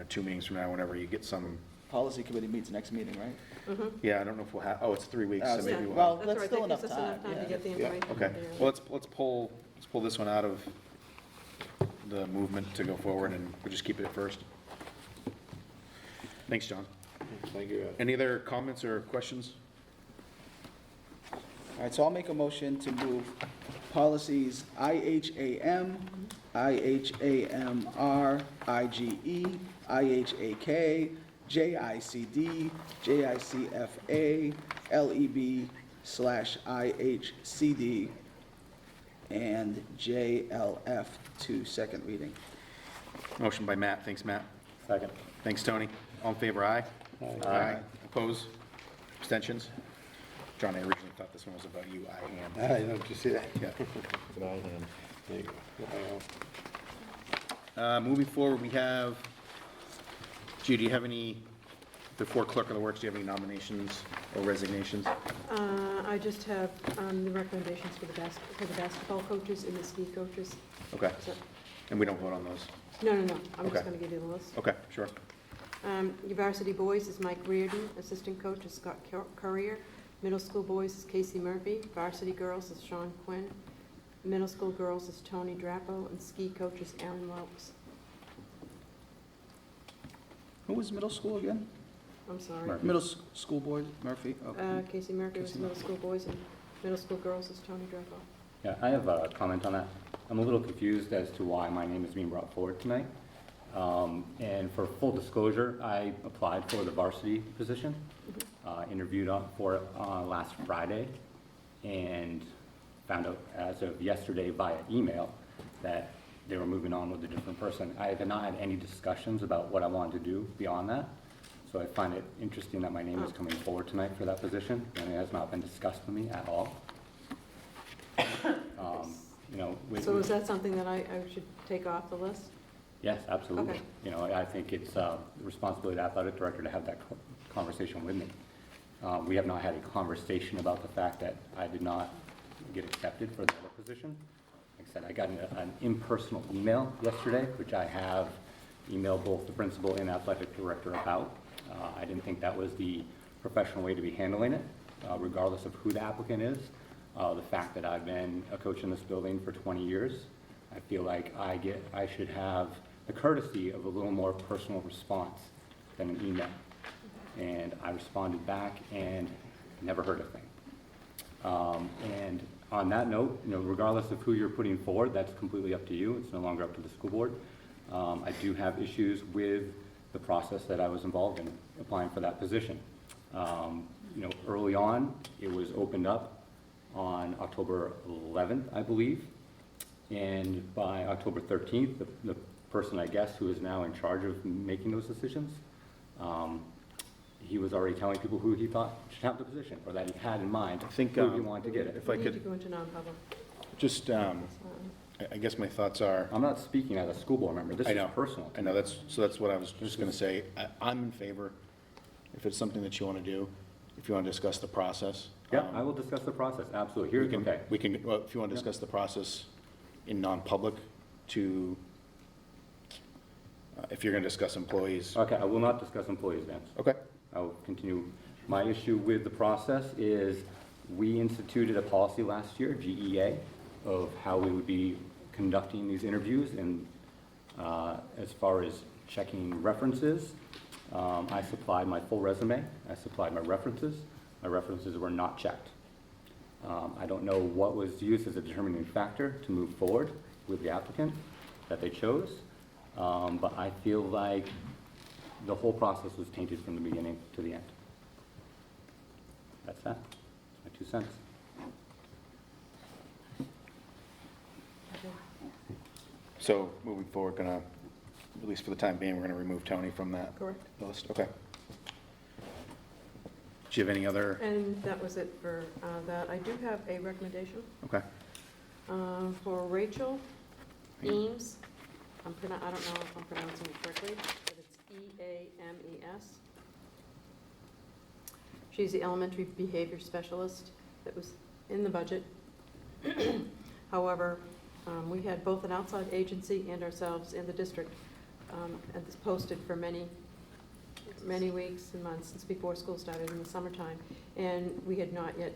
2 meetings from now, whenever you get some, Policy committee meets next meeting, right? yeah, I don't know if we'll have, it's 3 weeks, so maybe we'll. Well, That's that's right, still that enough gives us time. enough time to yeah. get the Yeah. information. Okay, there. well, let's pull this one out of the movement to go forward, and we'll just keep it at first. Thanks, John. thank you. Any other comments or questions? All right, so I'll make a motion to move policies IHAM, IHAMR, IGE, IHAK, JICD, JICFA, LEB/IHCD, and JLF to second reading. Motion by Matt, thanks, Matt. Second. Thanks, Tony. All in favor, aye? Aye. Oppose? Abstentions? John, I originally thought this one was about you, I am. I know, did you see that? Yeah. There you go. Moving forward, we have, Judy, do you have any, before Clerk of the Works, do you have any nominations or resignations? I just have the recommendations for the basketball coaches and the ski coaches. Okay, So- and we don't vote on those? No, I'm Okay. just gonna give you the list. Okay, sure. Your varsity boys is Mike Reardon, assistant coach is Scott Currier, middle school boys is Casey Murphy, varsity girls is Sean Quinn, middle school girls is Tony Drapo, and ski coach is Aaron Lopes. Who was middle school again? I'm sorry. Murphy. School board, Murphy? Okay. Casey Murphy was Casey middle school boys, and middle school girls is Tony Drapo. Yeah, I have a comment on that. I'm a little confused as to why my name is being brought forward tonight. And for full disclosure, I applied for the varsity position, interviewed for it last Friday, and found out as of yesterday via email that they were moving on with a different person. I have not had any discussions about what I wanted to do beyond that. So I find it interesting that my name is coming forward tonight for that position, and it has not been discussed with me at all. So is that something that I should take off the list? Yes, absolutely. Okay. I think it's the responsibility of the athletic director to have that conversation with me. We have not had a conversation about the fact that I did not get accepted for the other position. Like I said, I got an impersonal email yesterday, which I have emailed both the principal and athletic director about. I didn't think that was the professional way to be handling it, regardless of who the applicant is. The fact that I've been a coach in this building for 20 years, I feel like I should have the courtesy of a little more personal response than an email. And I responded back and never heard a thing. And on that note, regardless of who you're putting forward, that's completely up to you. It's no longer up to the school board. I do have issues with the process that I was involved in applying for that position. Early on, it was opened up on October 11th, I believe. And by October 13th, the person, I guess, who is now in charge of making those decisions, he was already telling people who he thought should have the position, or that he had in mind I think, who he wanted to get it. if I We need to could, go into non-public. just, I guess my thoughts are, I'm not speaking as a school board member. This I is know. personal. I know, that's what I was just gonna say. I'm in favor, if it's something that you wanna do, if you wanna discuss the process. Yeah, I will discuss the process, absolutely. We can, well, if you wanna discuss the process in non-public to, if you're gonna discuss employees. Okay, I will not discuss employees, Vance. Okay. I will continue. My issue with the process is we instituted a policy last year, GEA, of how we would be conducting these interviews and as far as checking references I supplied my full resume. I supplied my references. My references were not checked. I don't know what was used as a determining factor to move forward with the applicant that they chose, but I feel like the whole process was tainted from the beginning to the end. That's that. That's my 2 cents. So moving forward, gonna, at least for the time being, we're gonna remove Tony from that Correct. list, okay. Do you have any other, And that was it for that. I do have a recommendation okay, for Rachel Eames. I don't know if I'm pronouncing it correctly, but it's E-A-M-E-S. She's the elementary behavior specialist that was in the budget. However, we had both an outside agency and ourselves in the district at this posted for many weeks and months since before school started in the summertime, and we had not yet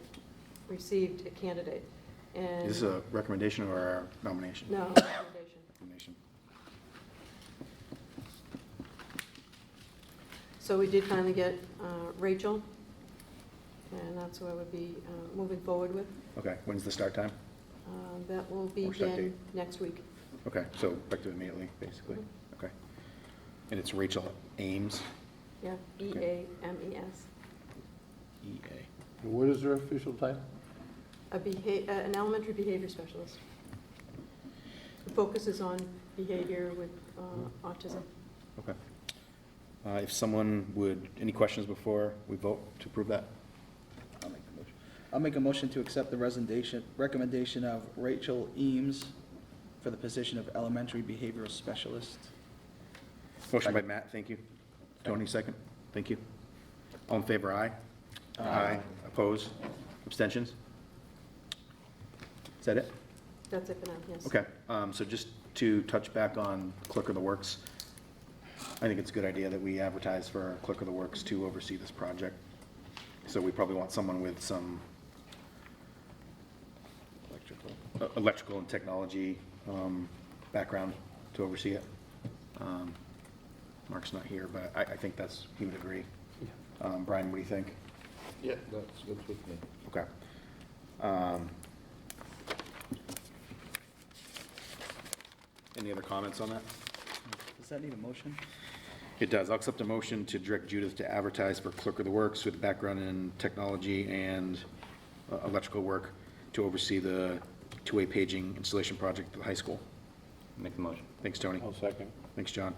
received a candidate. And is this a recommendation or a nomination? No, recommendation. Nomination. So we did finally get Rachel, and that's who I would be moving forward with. Okay, when's the start time? That will Or start begin date? next week. Okay, so effective immediately, basically, okay. And it's Rachel Ames, Yeah, E-A-M-E-S. E-A. What is her official title? An elementary behavior specialist. It focuses on behavior with autism. Okay. If someone would, any questions before we vote to approve that? I'll make a motion to accept the recommendation of Rachel Eames for the position of elementary behavioral specialist. Motion by Matt, thank you. Tony, second, thank you. All in favor, aye? Aye. Opposed? Abstentions? Is that it? That's it for now, yes. Okay, so just to touch back on Clerk of the Works, I think it's a good idea that we advertise for Clerk of the Works to oversee this project. So we probably want someone with some electrical and technology background to oversee it. Mark's not here, but I think that's, he would agree. Brian, what do you think? Yeah, that's good with me. Okay. Any other comments on that? Does that need a motion? It does. I'll accept a motion to direct Judith to advertise for Clerk of the Works with a background in technology and electrical work to oversee the two-way paging installation project at the high school. Make the motion. Thanks, Tony. I'll second. Thanks, John.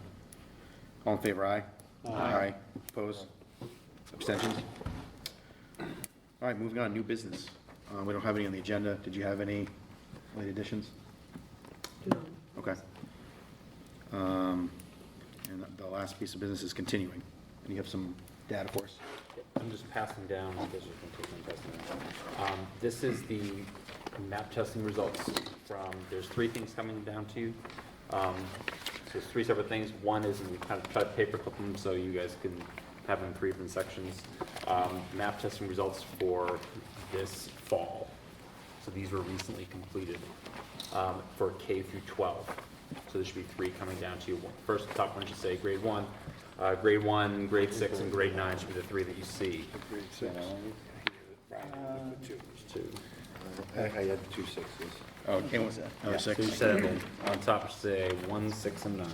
All in favor, aye? Aye. Opposed? Abstentions? All right, moving on, new business. We don't have any on the agenda. Did you have any late additions? No. Okay. And the last piece of business is continuing. And you have some data for us? I'm just passing down, this is the map testing results from, there's 3 things coming down to you. So there's 3 separate things. One is, and we kind of tried to paperclip them so you guys can have them in 3 different sections. Map testing results for this fall. So these were recently completed for K through 12. So there should be 3 coming down to you. First, the top one should say grade 1. Grade 1, grade 6, and grade 9 should be the 3 that you see. Grade 6. Two. I had 2 6s. Oh, okay, what's that? Another So 6? you said on top, it should say 1, 6, and 9.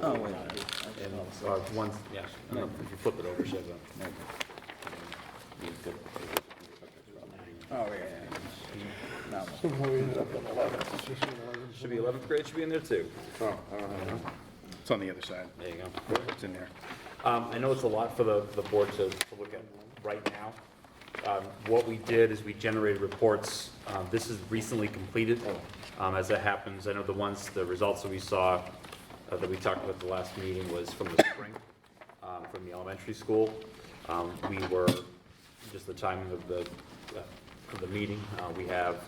Oh, wait. And, one, yeah, if you flip it over, it shows up. Oh, yeah. No. Somehow we ended up at 11. Should be 11th grade, should be in there too. Oh, I don't know. It's on the other side. There you go. It's in there. I know it's a lot for the board to look at right now. What we did is we generated reports. This is recently completed. As it happens, I know the results that we saw, that we talked about at the last meeting was from the spring, from the elementary school. We were, just the timing of the meeting, we have,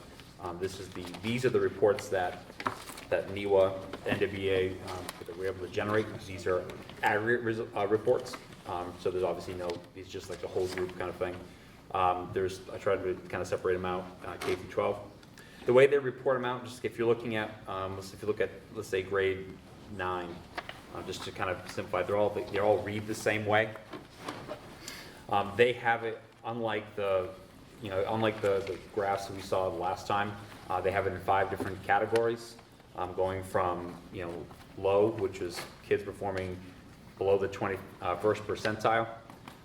these are the reports that NEWA, NWA, that we're able to generate. These are aggregate reports. So there's obviously these just like the whole group kind of thing. I tried to kind of separate them out, K through 12. The way they report them out, just if you're looking at, let's say grade 9, just to kind of simplify, they all read the same way. They have it, unlike the graphs that we saw the last time, they have it in 5 different categories, going from, low, which is kids performing below the 21st percentile,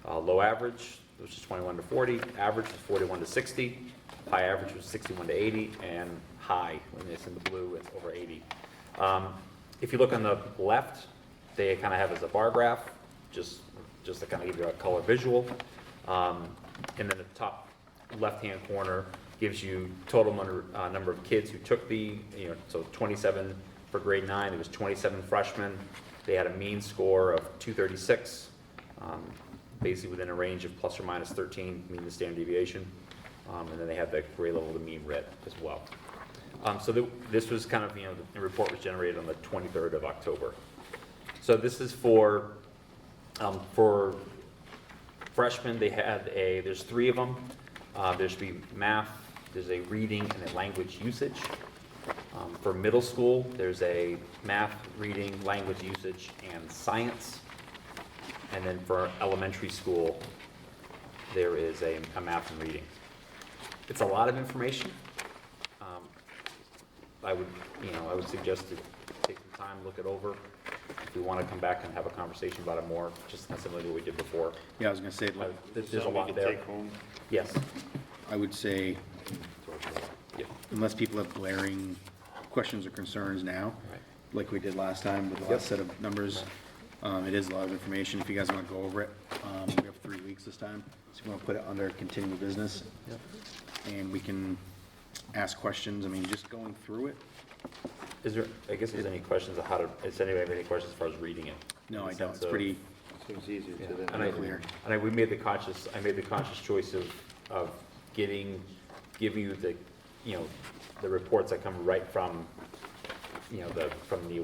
low average, which is 21 to 40, average is 41 to 60, high average was 61 to 80, and high, when it's in the blue, it's over 80. If you look on the left, they kind of have as a bar graph, just to kind of give you a color visual. And then the top left-hand corner gives you total number of kids who took so 27 for grade 9, it was 27 freshmen. They had a mean score of 236, basically within a range of plus or minus 13, mean the standard deviation. And then they had the grade level, the mean red as well. So this was kind of, the report was generated on the 23rd of October. So this is for freshmen, there's 3 of them. There should be math, there's a reading and a language usage. For middle school, there's a math, reading, language usage, and science. And then for elementary school, there is a math and reading. It's a lot of information. I would suggest to take some time, look it over. If we want to come back and have a conversation about it more, just similar to what we did before. Yeah, I was gonna say, There's a lot there. Yes. I would say, Yeah. unless people have glaring questions or concerns now, Right. like we did last time with the last set of numbers, it is a lot of information. If you guys want to go over it, we have 3 weeks this time, so we want to put it under continuing business. And we can ask questions. I mean, just going through it. There's any questions of does anybody have any questions as far as reading it? No, In I the don't. sense It's of- pretty, Seems easier Yeah, to them. and clear. I made the conscious choice of giving you the reports that come right from, from the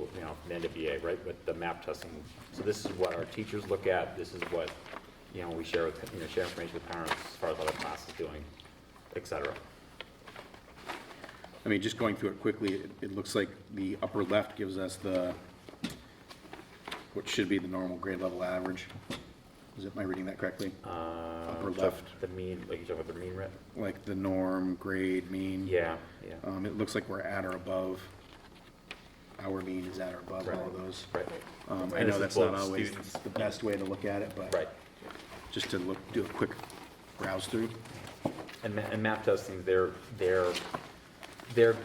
NWA, right, with the map testing. So this is what our teachers look at, this is what, we share information with parents as far as other classes doing, et cetera. I mean, just going through it quickly, it looks like the upper left gives us what should be the normal grade level average. Am I reading that correctly? Upper left. The mean, like you're talking about the mean rate? Like the norm, grade, mean. Yeah. It looks like we're at or above. Our mean is at or above all of those. Right. I know that's not always the best way to look at it, but Right. just to do a quick browse through. And map testing, their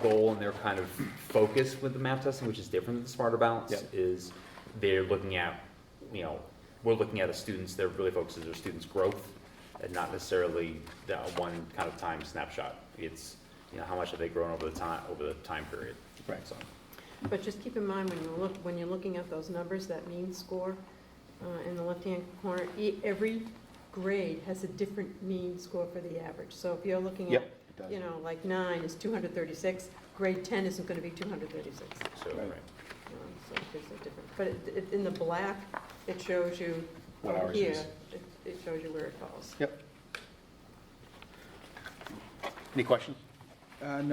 goal and their kind of focus with the map testing, which is different than the Smarter Balance, Yep. is they're looking at, we're looking at they're really focused on their students' growth and not necessarily that one kind of time snapshot. It's, how much have they grown over the time period. Right. So, But just keep in mind, when you're looking at those numbers, that mean score in the left-hand corner, every grade has a different mean score for the average. So if you're looking at, Yep, it does. like 9 is 236, grade 10 isn't going to be 236. so, Right. right. So there's a difference. But in the black, it shows you What over ours here, is. it shows you where it falls. Yep. Any questions? No.